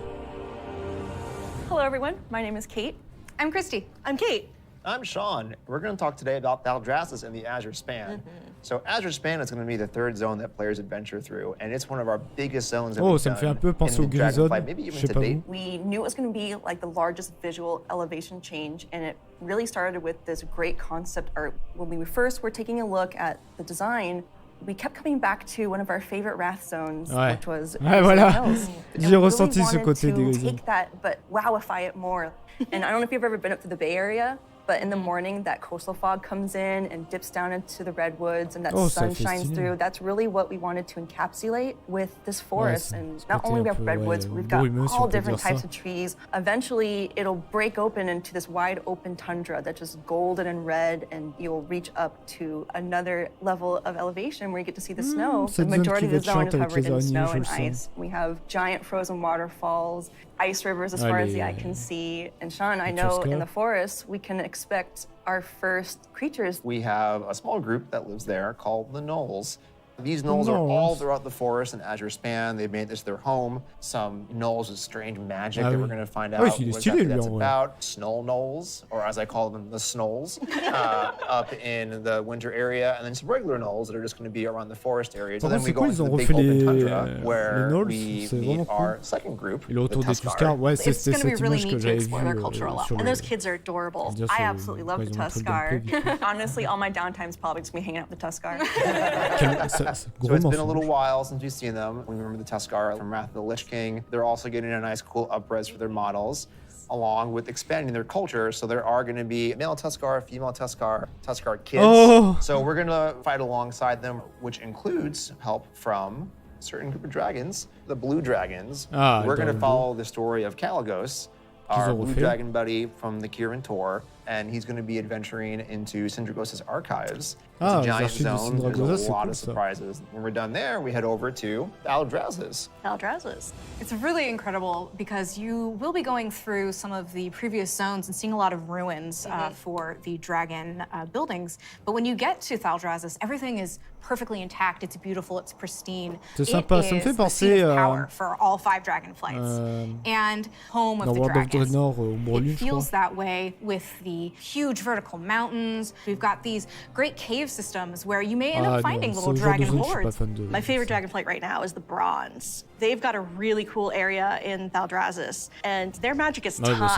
Hello everyone, my name is Kate. I'm Christy. I'm Kate. I'm Sean. We're going to talk today about Taldrassus and the Azure Span. So Azure Span is going to be the 3rd zone that players adventure through, and it's one of our biggest zones that we've ça me fait un peu penser au Grisone. Je sais pas vous. We knew it was going to be like the largest visual elevation change, and it really started with this great concept art. When we first were taking a look at the design, we kept coming back to one of our favorite Wrath zones, which was Îles. J'ai ressenti ce côté des Grisone. Take that, but wowify it more. And I don't know if you've ever been up to the Bay Area, but in the morning, that coastal fog comes in and dips down into the redwoods, and that sun shines through. That's really what we wanted to encapsulate with this forest. And not only do we have redwoods, we've got all different types of trees. Eventually, it'll break open into this wide open tundra that's just golden and red, and you'll reach up to another level of elevation where you get to see the snow. The majority of the zone is covered in snow and ice. We have giant frozen waterfalls, ice rivers as far as the eye can see. And Sean, I know in the forest, we can expect our first creatures. We have a small group that lives there called the Gnolls. These gnolls are all throughout the forest in Azure Span. They've made this their home. Some gnolls with strange magic that we're going to find out what exactly that's about. Snow gnolls, or as I call them, the snolls, up in the winter area. And then some regular gnolls that are just going to be around the forest area. So then we go into the big open tundra where we meet our second group, the Tuskar. It's going to be really neat to explore their cultural level. And those kids are adorable. I absolutely love the Tuskar. Honestly, all my downtime is probably just me hanging out with the Tuskar. So it's been a little while since we've seen them. We remember the Tuskar from Wrath of the Lich King. They're also getting a nice cool up-res for their models, along with expanding their culture. So there are going to be male Tuskar, female Tuskar, Tuskar kids. So we're going to fight alongside them, which includes help from a certain group of dragons, the blue dragons. We're going to follow the story of Kalagos, our blue dragon buddy from the Kirin Tor, and he's going to be adventuring into Sindragosa's archives. It's a giant zone. There's a lot of surprises. When we're done there, we head over to Taldrassus. It's really incredible because you will be going through some of the previous zones and seeing a lot of ruins for the dragon buildings. But when you get to Taldrassus, everything is perfectly intact. It's beautiful. It's pristine. C'est sympa. Ça me fait penser power for all 5 Dragonflights and home of the dragons. It feels that way with the huge vertical mountains. We've got these great cave systems where you may end up finding little dragon hordes. My favorite Dragonflight right now is the Bronze. They've got a really cool area in Taldrassus, and their magic is time.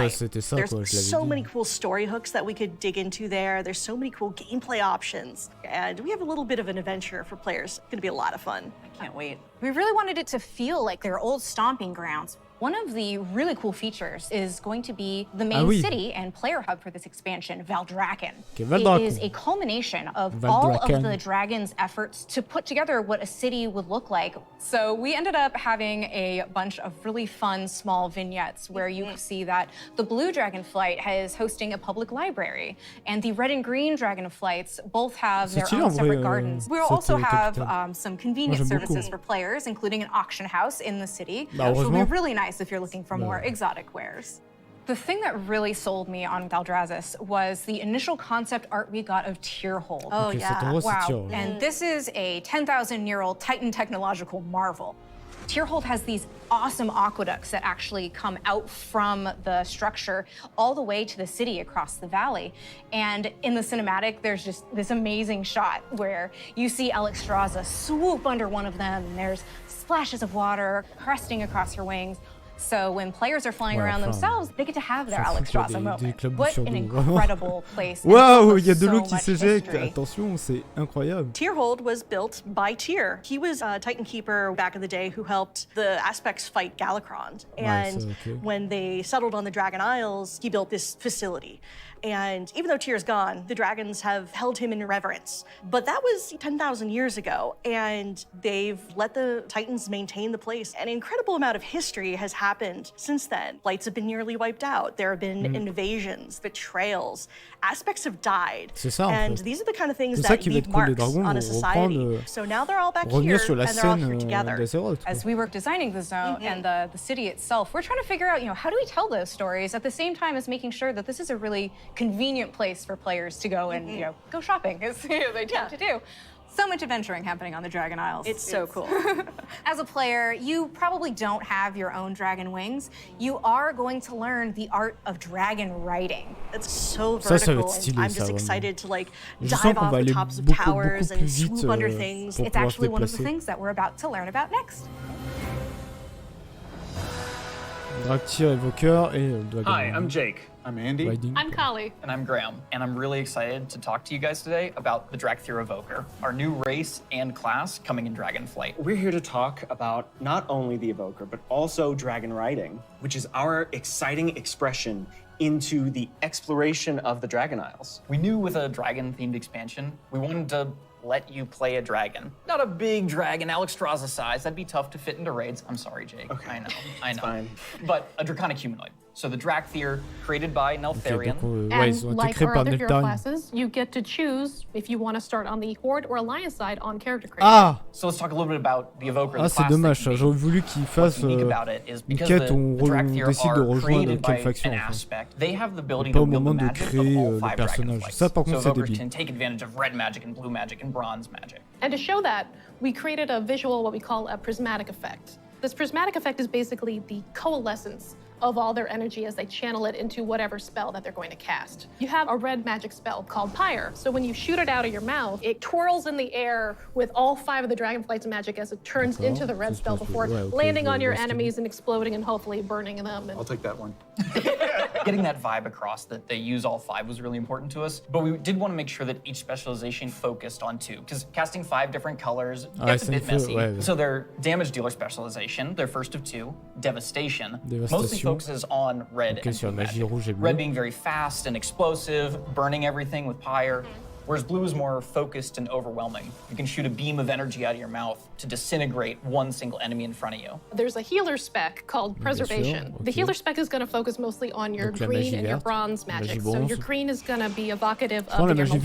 There's so many cool story hooks that we could dig into there. There's so many cool gameplay options, and we have a little bit of an adventure for players. It's gonna be a lot of fun. I can't wait. We really wanted it to feel like their old stomping grounds. One of the really cool features is going to be the main city and player hub for this expansion, Valdrakken. It is a culmination of all of the dragon's efforts to put together what a city would look like. So we ended up having a bunch of really fun small vignettes where you see that the blue Dragonflight is hosting a public library, and the red and green Dragonflights both have their own separate gardens. We'll also have some convenience services for players, including an auction house in the city, which will be really nice if you're looking for more exotic wares. The thing that really sold me on Taldrassus was the initial concept art we got of Tierhold. Oh yeah, wow. And this is a 10,000-year-old Titan technological marvel. Tierhold has these awesome aqueducts that actually come out from the structure all the way to the city across the valley. And in the cinematic, there's just this amazing shot where you see Alexstrasza swoop under one of them, and there's splashes of water cresting across her wings. So when players are flying around themselves, they get to have their Alexstrasza moment. What an incredible place. Waouh, il y a de l'eau qui s'éjecte. Attention, c'est incroyable. Tierhold was built by Tyr. He was a Titan Keeper back in the day who helped the Aspects fight Galakrond. And when they settled on the Dragon Isles, he built this facility. And even though Tyr's gone, the dragons have held him in reverence. But that was 10,000 years ago, and they've let the Titans maintain the place. An incredible amount of history has happened since then. Lights have been nearly wiped out. There have been invasions, betrayals. Aspects have died. And these are the kind of things that leave marks on a society. So now they're all back here, and they're all here together. As we were designing the zone and the city itself, we're trying to figure out, how do we tell those stories at the same time as making sure that this is a really convenient place for players to go and, go shopping, as they tend to do. So much adventuring happening on the Dragon Isles. It's so cool. As a player, you probably don't have your own dragon wings. You are going to learn the art of dragon riding. It's so vertical, and I'm just excited to dive off the tops of towers and swoop under things. It's actually one of the things that we're about to learn about next. Hi, I'm Jake. I'm Andy. I'm Kali. And I'm Graham. And I'm really excited to talk to you guys today about the Dracthyr Evoker, our new race and class coming in Dragonflight. We're here to talk about not only the Evoker, but also dragon riding, which is our exciting expression into the exploration of the Dragon Isles. We knew with a dragon-themed expansion, we wanted to let you play a dragon. Not a big dragon, Alexstrasza size. That'd be tough to fit into raids. I'm sorry, Jake. Okay. I know. Fine. But a draconic humanoid. So the Dracthyr, created by Neltharion. And like our other hero classes, you get to choose if you want to start on the Horde or Alliance side on character creation. So let's talk a little bit about the Evoker. The c'est dommage, j'aurais voulu qu'il fasse une quête où on décide de rejoindre quelle faction. They have the ability Pas to au build the moment de magic créer of all le 5 personnage. Dragonflights. Ça par contre So c'est Evokers débile. can take advantage of red magic and blue magic and bronze magic. And to show that, we created a visual, what we call a prismatic effect. This prismatic effect is basically the coalescence of all their energy as they channel it into whatever spell that they're going to cast. You have a red magic spell called Pyre. So when you shoot it out of your mouth, it twirls in the air with all 5 of the Dragonflight's magic as it turns into the red spell before landing on your enemies and exploding and hopefully burning them. I'll take that one. Getting that vibe across that they use all 5 was really important to us, but we did want to make sure that each specialization focused on 2, because casting 5 different colors gets a bit messy. So their damage dealer specialization, their first of 2, Devastation, mostly focuses on red and blue magic. Red being very fast and explosive, burning everything with Pyre. Whereas blue is more focused and overwhelming. You can shoot a beam of energy out of your mouth to disintegrate one single enemy in front of you. There's a healer spec called Preservation. The healer spec is going to focus mostly on your green and your bronze magic. So your green is going to be evocative of your dream,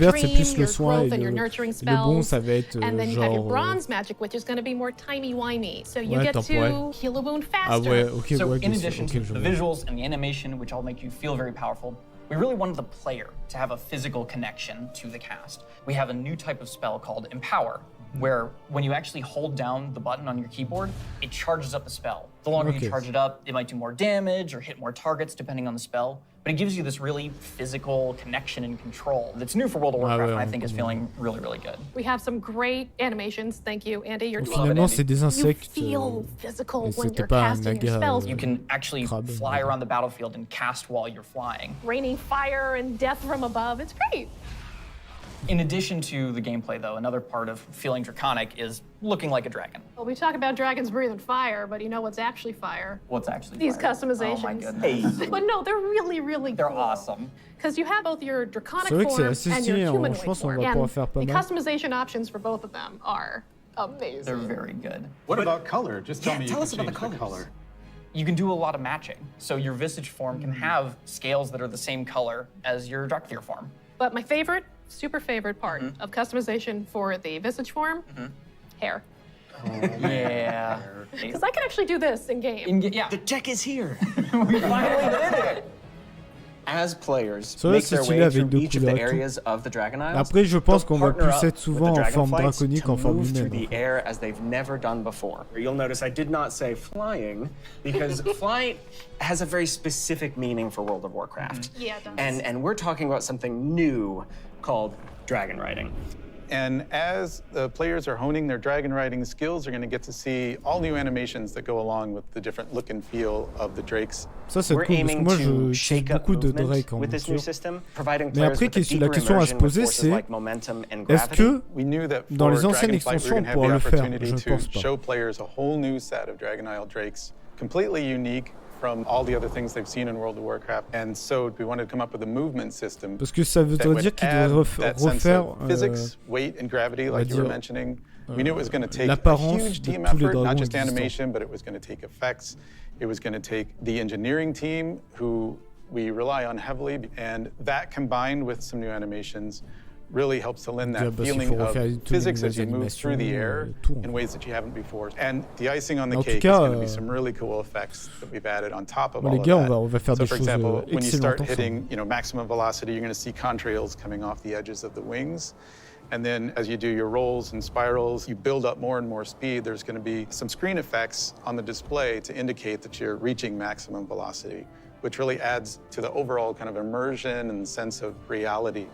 your growth and your nurturing spells. And then you have your bronze magic, which is going to be more timey-wimey. So you get to heal a wound faster. So in addition to the visuals and the animation, which all make you feel very powerful, we really wanted the player to have a physical connection to the cast. We have a new type of spell called Empower, where when you actually hold down the button on your keyboard, it charges up the spell. The longer you charge it up, it might do more damage or hit more targets depending on the spell, but it gives you this really physical connection and control that's new for World of Warcraft and I think is feeling really, really good. We have some great animations. Thank you, Andy. You're Finalement, c'est des insectes. You feel physical when you're casting your spells. You can actually fly around the battlefield and cast while you're flying. Raining fire and death from above. It's great. In addition to the gameplay, though, another part of feeling draconic is looking like a dragon. Well, we talk about dragons breathing fire, but you know what's actually fire? What's actually These fire? customizations. Oh my goodness. But no, they're really, really They're cool. awesome. Because you have both your draconic form and your humanoid form. And the customization options for both of them are amazing. They're very good. What about color? Just tell me tell you us can about the change color. You can do a lot of matching. So your visage form can have scales that are the same color as your Dracthyr form. But my favorite, super favorite part of customization for the visage form, hair. Yeah. Because I can actually do this in game. Yeah. The tech is here. We finally did it. As players Ça, make c'est their stylé way avec through deux each of the couleurs et tout. areas of the Dragon Isles, Après, je pense qu'on va they'll plus partner être up souvent with the en forme Dragonflights draconique to qu'en forme move through humaine. the air as they've never done before. You'll notice I did not say flying because flight has a very specific meaning for World of Warcraft. Yeah, it does. And we're talking about something new called dragon riding. And as the players are honing their dragon riding skills, they're going to get to see all new animations that go along with the different look and feel of the drakes. Ça c'est cool parce que moi je utilise beaucoup de Drake en monture. Mais après la question à se poser c'est est-ce que dans les anciennes extensions on pourra le faire? Je pense pas. Show players a whole new set of Dragon Isle drakes, completely unique, from all the other things they've seen in World of Warcraft. And so we wanted to come up with a movement system. Parce que ça veut dire qu'il doit refaire physics, weight, and gravity, like you were mentioning. We knew it was going to take a huge team effort, not just animation, but it was going to take effects. It was going to take the engineering team, who we rely on heavily, and that combined with some new animations really helps to lend that feeling of physics as you move through the air in ways that you haven't before. And the icing on the cake is going to be some really cool effects that we've added on top of all of that. So for example, when you start hitting maximum velocity, you're going to see contrails coming off the edges of the wings. And then as you do your rolls and spirals, you build up more and more speed. There's going to be some screen effects on the display to indicate that you're reaching maximum velocity, which really adds to the overall kind of immersion and sense of reality.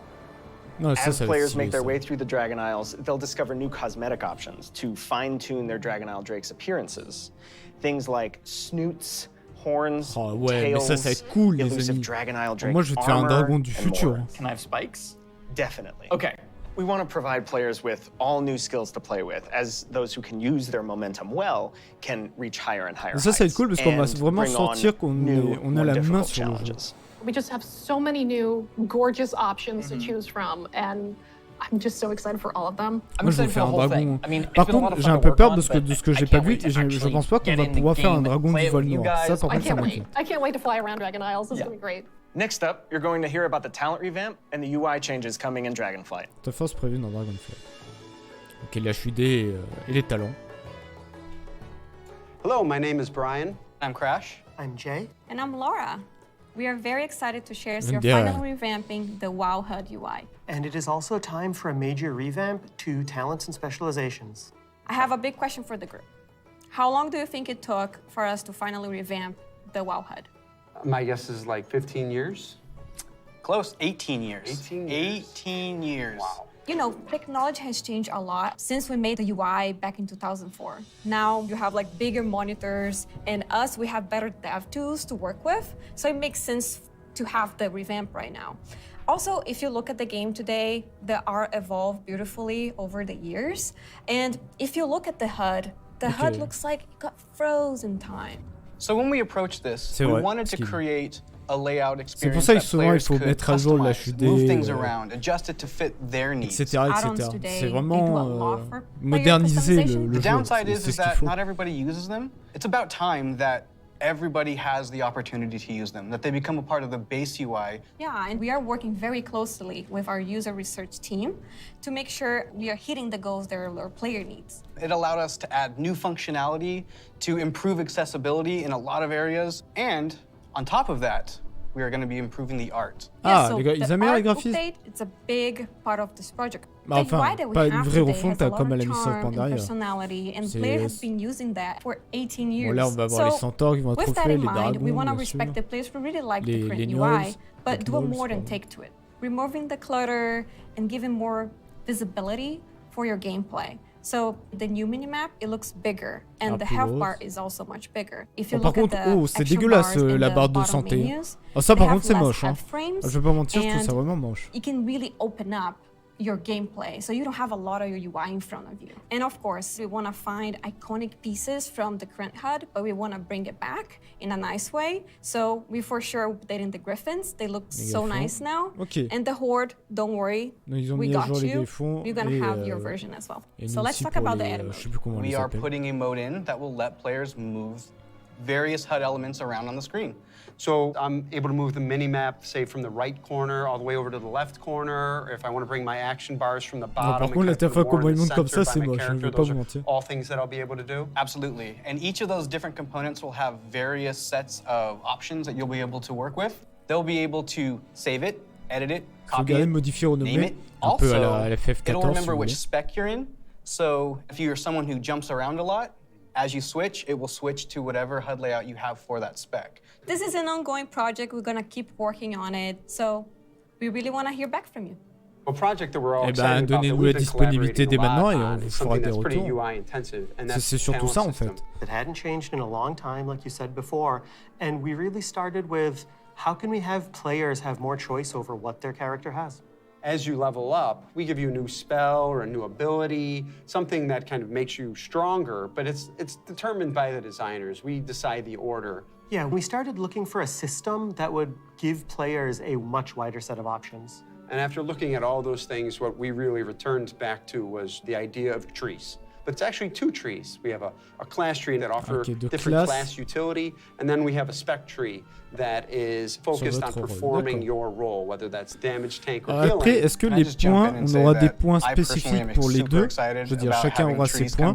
As players make their way through the Dragon Isles, they'll discover new cosmetic options to fine-tune their Dragon Isle Drake's appearances. Things like snoots, horns, tails, elusive Dragon Isle Drake armor, and more. Can I have spikes? Definitely. Okay. We want to provide players with all new skills to play with, as those who can use their momentum well can reach higher and higher heights. Ça va être cool parce qu'on va vraiment sentir qu'on a la main sur le jeu. We just have so many new gorgeous options to choose from, and I'm just so excited for all of them. Moi, je veux faire un dragon. Par contre, j'ai un peu peur de ce que j'ai pas vu, et je pense pas qu'on va pouvoir faire un dragon du vol noir. Ça, par contre, ça m'inquiète. I can't wait to fly around Dragon Isles. It's gonna be great. Next up, you're going to hear about the talent revamp and the UI changes coming in Dragonflight. Ta force prévue dans Dragonflight. Ok, les HUD et les talents. Hello, my name is Brian. I'm Crash. I'm Jay. And I'm Laura. We are very excited to share you're finally revamping the WoW HUD UI. And it is also time for a major revamp to talents and specializations. I have a big question for the group. How long do you think it took for us to finally revamp the WoW HUD? My guess is like 15 years. Close, 18 years. 18 years. 18 years. Wow. You know, technology has changed a lot since we made the UI back in 2004. Now you have like bigger monitors, and we have better dev tools to work with. So it makes sense to have the revamp right now. Also, if you look at the game today, the art evolved beautifully over the years. And if you look at the HUD looks like it got frozen time. So when we approached this, we wanted to create a layout experience that players could customize, move things around, adjust it to fit their needs. Etc. C'est vraiment moderniser le jeu. The downside is that not everybody uses them. It's about time that everybody has the opportunity to use them, that they become a part of the base UI. Yeah, and we are working very closely with our user research team to make sure we are hitting the goals that our player needs. It allowed us to add new functionality, to improve accessibility in a lot of areas, and on top of that, we are going to be improving the art. Ah, les gars, ils améliorent les graphismes. It's a big part of this project. Bah, enfin, pas une vraie refonte comme elle a mis Serpent derrière. And players have been using that for 18 years. Bon, là, on va avoir les centaures qui vont être refaits, les dragons, we want to respect the players who really like the current UI, but do a modern take to it. Removing the clutter and giving more visibility for your gameplay. So the new minimap, it looks bigger, and the health bar is also much bigger. If you look at the c'est dégueulasse la barre de santé. Ça par contre c'est moche. Je vais pas mentir, je trouve ça vraiment moche. It can really open up your gameplay, so you don't have a lot of your UI in front of you. And of course, we want to find iconic pieces from the current HUD, but we want to bring it back in a nice way. So we for sure updating the griffins. They look so nice now. Okay. And the horde, don't worry, we got you. You're gonna have your version as well. So let's talk about the edit mode. We are putting a mode in that will let players move various HUD elements around on the screen. So I'm able to move the mini-map, say, from the right corner all the way over to the left corner, or if I want to bring my action bars from the bottom. Par contre, l'interface comment il monte comme ça, c'est moche, je vais pas vous mentir. All things that I'll be able to do. Absolutely. And each of those different components will have various sets of options that you'll be able to work with. They'll be able to save it, edit it, copy it, modifier, name it. Un peu à la FF14, it'll remember which spec you're in. So if you're someone who jumps around a lot, as you switch, it will switch to whatever HUD layout you have for that spec. This is an ongoing project. We're going to keep working on it. So we really want to hear back from you. A project that we're all excited about, donnez-nous la disponibilité dès maintenant et on vous fera des retours. C'est surtout ça en fait. It hadn't changed in a long time, like you said before, and we really started with how can we have players have more choice over what their character has? As you level up, we give you a new spell or a new ability, something that kind of makes you stronger, but it's determined by the designers. We decide the order Yeah, we started looking for a system that would give players a much wider set of options. And after looking at all those things, what we really returned back to was the idea of trees. But it's actually 2 trees. We have a class tree that offers different class utility, and then we have a spec tree that is focused on performing your role, whether that's damage, tank, or healing. Après, est-ce que les points, on aura des points spécifiques pour les deux? Je veux dire, chacun aura ses points,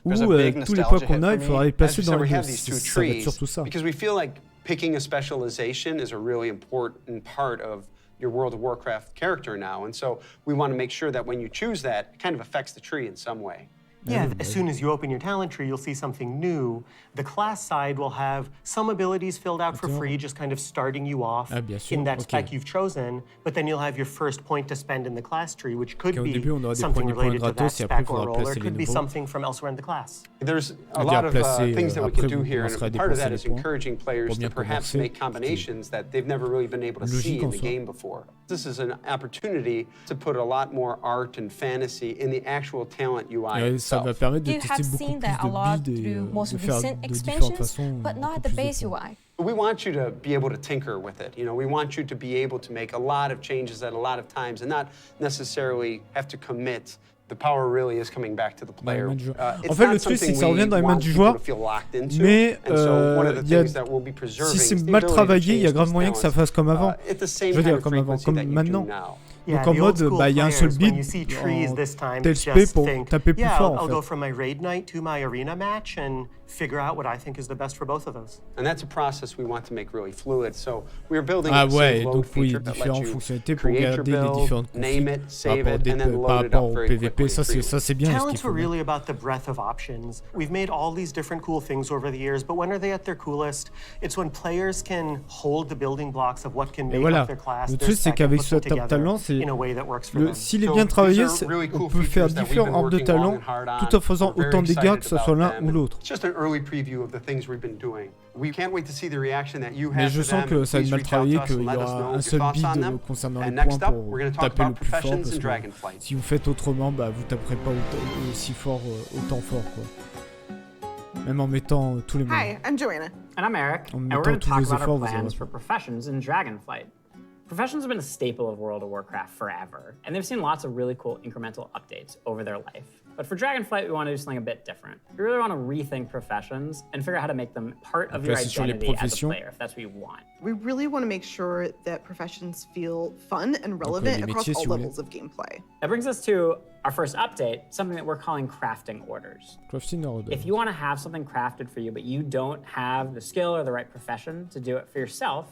ou tous les points qu'on a, il faudra les placer dans les deux. Ça va être surtout ça. Because we feel like picking a specialization is a really important part of your World of Warcraft character now, and so we want to make sure that when you choose that, it kind of affects the tree in some way. Yeah, as soon as you open your talent tree, you'll see something new. The class side will have some abilities filled out for free, just kind of starting you off in that spec you've chosen, but then you'll have your first point to spend in the class tree, which could be something related to that spec or role, or it could be something from elsewhere in the class. There's a lot of things that we can do here, and part of that is encouraging players to perhaps make combinations that they've never really been able to see in the game before. This is an opportunity to put a lot more art and fantasy in the actual talent UI. Ça va permettre de You tester have beaucoup seen plus that a lot de builds through et most de faire recent de différentes expansions, façons. but not at the base UI. We want you to be able to tinker with it. You know, we want you to be able to make a lot of changes at a lot of times and not necessarily have to commit. The power really is coming back to the player. En fait, le truc, c'est que ça revient dans les mains du joueur, mais si c'est mal travaillé, il y a grave moyen que ça fasse comme avant. Je veux dire, comme avant, comme maintenant. Donc en mode, il y a un seul beat en tel spé pour taper plus fort, en fait. I'll go from my raid night to my arena match and figure out what I think is the best for both of those. And that's a process we want to make really fluid. So we're building Ah a ouais, save load donc oui, feature that différentes lets you fonctionnalités pour create your garder les build, différentes name configs it, save par it, and then load it rapport up au very PVP. quickly Ça, c'est bien ce qu'il Talents faut. are really about the breadth of options. We've made all these different cool things over the years, but when are they at their coolest? It's when players can hold the building blocks of what can make up their class, Le their truc, c'est spec, and qu'avec put ce them together talent, c'est in a way that works for them. s'il est bien travaillé, on peut faire différents ordres de talent tout en faisant autant de dégâts que ce soit l'un ou l'autre. Just an early preview of the things we've been doing. We can't wait to see the reaction that you Mais have je for sens them. que ça va être Please mal reach out travaillé, to us qu'il and y let us aura know un your seul thoughts on bid them. concernant And les next points up, pour we're going to talk taper le about plus fort, professions parce in que Dragonflight. si vous faites autrement, vous taperez pas aussi fort, autant fort, quoi. Même en mettant tous les moyens. Hi, I'm Joanna. And I'm Eric, En and we're mettant going to tous talk les about our efforts, vous plans aurez. for professions in Dragonflight. Professions have been a staple of World of Warcraft forever, and they've seen lots of really cool incremental updates over their life. But for Dragonflight, we want to do something a bit different. We really want to rethink professions and figure out how to make them part of your identity as a player, if that's what you want. We really want to make sure that professions feel fun and relevant across all levels of gameplay. That brings us to our first update, something that we're calling crafting orders. If you want to have something crafted for you, but you don't have the skill or the right profession to do it for yourself,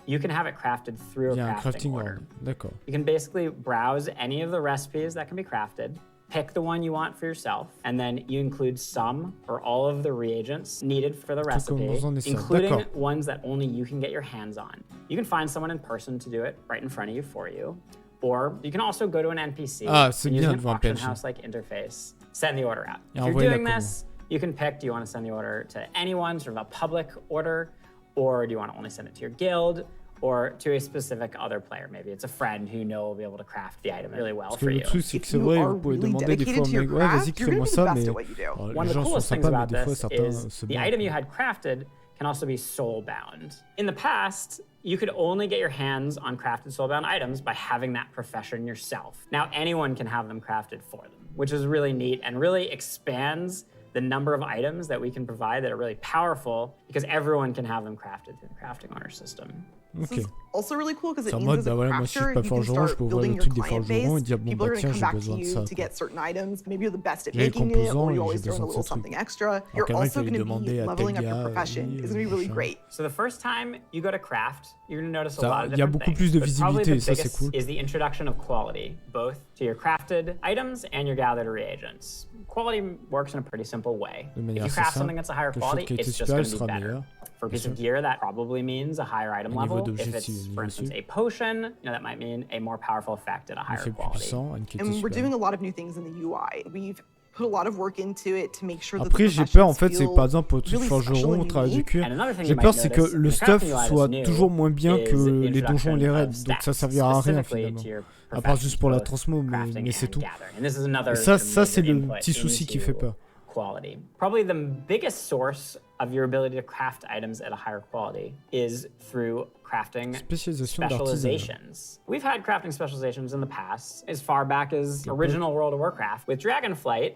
you can have it crafted through a crafting order. D'accord. You can basically browse any of the recipes that can be crafted, pick the one you want for yourself, and then you include some or all of the reagents needed for the recipe, including ones that only you can get your hands on. You can find someone in person to do it right in front of you for you, or you can also go to an NPC and use an auction house-like interface, send the order out. If you're doing this, you can pick, do you want to send the order to anyone, sort of a public order, or do you want to only send it to your guild, or to a specific other player? Maybe it's a friend who you know will be able to craft the item really well for you. Le truc, c'est que c'est vrai, vous pouvez demander des fois au mec, ouais, vas-y, crée-moi ça, mais one of the coolest things about this is the item you had crafted can also be soul-bound. In the past, you could only get your hands on crafted soul-bound items by having that profession yourself. Now anyone can have them crafted for them, which is really neat and really expands the number of items that we can provide that are really powerful because everyone can have them crafted through the crafting order system. This is also really cool because it En means mode, as a moi je suis crafter, pas you can forgeron, je start peux ouvrir building le your truc des client forgerons et base. dire bon People bah are tiens going to j'ai come back besoin to de you ça. to get certain items. Maybe you're the best at J'ai les making it, or composants you et always j'ai throw in a besoin de little ce something truc. extra. Alors You're qu'avant il also fallait going to demander be à leveling tel up your gars, profession. It's going to be really great. So the first time you go to craft, you're going to notice a lot of Il y a different beaucoup things. plus de But probably visibilité, the ça c'est biggest cool. is the introduction of quality, both to your crafted items and your gathered reagents. Quality works in a pretty simple way. If you craft something that's a higher quality, it's just going to be better. For a piece of gear, that probably means a higher item level. If it's, for instance, a potion, that might mean a more powerful effect at a higher quality. And we're doing a lot of new things in the UI. We've put a lot of work into it to make sure that Après j'ai peur en fait, c'est que par exemple pour le truc forgeron, au travail du cuir, j'ai peur c'est que le stuff soit toujours moins bien que les donjons et les raids, donc ça servira à rien finalement. À part juste pour la transmo, mais c'est tout. Et ça c'est le petit souci qui fait peur. quality. Probably the biggest source of your ability to craft items at a higher quality is through crafting specializations. We've had crafting specializations in the past, as far back as original World of Warcraft. With Dragonflight,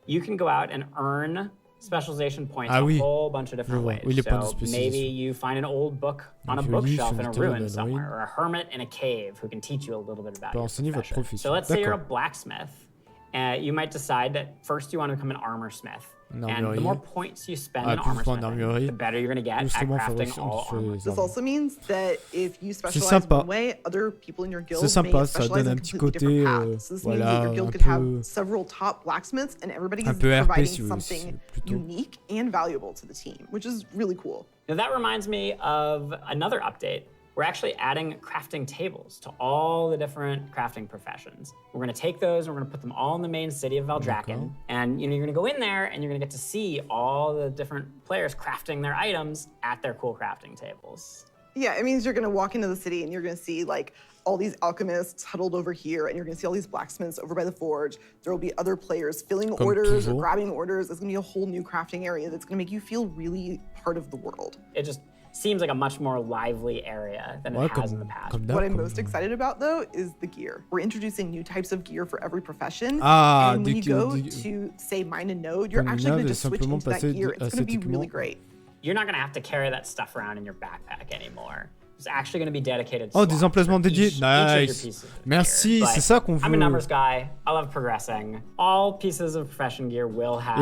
you can go out and earn specialization points a whole bunch of different ways. So maybe you find an old book on a bookshelf in a ruin somewhere, or a hermit in a cave who can teach you a little bit about your profession. So let's say you're a blacksmith. You might decide that first you want to become an armor smith. And the more points you spend in armor smithing, the better you're going to get at crafting all armor. This also means that if you specialize one way, other people in your guild may specialize in completely different paths. So this means that your guild could have several top blacksmiths and everybody is providing something unique and valuable to the team, which is really cool. Now that reminds me of another update. We're actually adding crafting tables to all the different crafting professions. We're going to take those and we're going to put them all in the main city of Valdrakken. And you're going to go in there and you're going to get to see all the different players crafting their items at their cool crafting tables. Yeah, it means you're going to walk into the city and you're going to see like all these alchemists huddled over here, and you're going to see all these blacksmiths over by the forge. There will be other players filling orders or grabbing orders. It's going to be a whole new crafting area that's going to make you feel really part of the world. It just seems like a much more lively area than it has in the past. What I'm most excited about, though, is the gear. We're introducing new types of gear for every profession. And when you go to, say, mine a node, you're actually going to just switch into that gear. It's going to be really great. You're not going to have to carry that stuff around in your backpack anymore. It's actually going to be dedicated. Oh, des emplacements dédiés. Nice. Merci, c'est ça qu'on veut. I'm a numbers guy. I love progressing. All pieces of profession gear will have.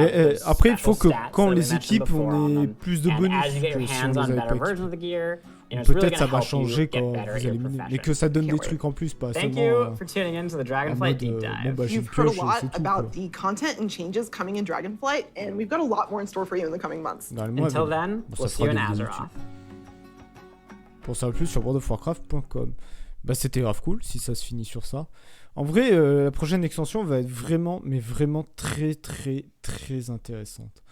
Après, il faut que quand les équipes, on ait plus de bonus que si on les avait pas équipés. Peut-être ça va changer quand vous éliminez, mais que ça donne des trucs en plus, pas seulement. Thank you for tuning in to the Dragonflight Deep Dive. You've heard a lot about the content and changes coming in Dragonflight, and we've got a lot more in store for you in the coming months. Until then, we'll see you in Azeroth. Pour savoir plus sur worldofwarcraft.com. Bah c'était grave cool si ça se finit sur ça. En vrai, la prochaine extension va être vraiment, mais vraiment très très très intéressante.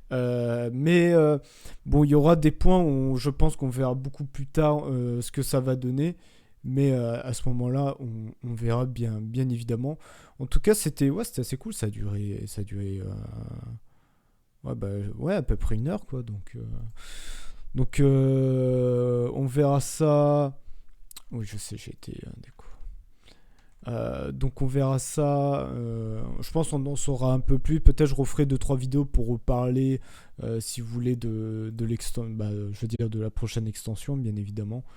Bon, il y aura des points où je pense qu'on verra beaucoup plus tard ce que ça va donner. Mais à ce moment-là, on verra bien évidemment. En tout cas, c'était assez cool. Ça a duré à peu près 1 heure, quoi. Donc on verra ça. Oui, je sais, j'ai été donc on verra ça. Je pense qu'on en saura un peu plus. Peut-être je referai 2-3 vidéos pour reparler, si vous voulez, de la prochaine extension, bien évidemment.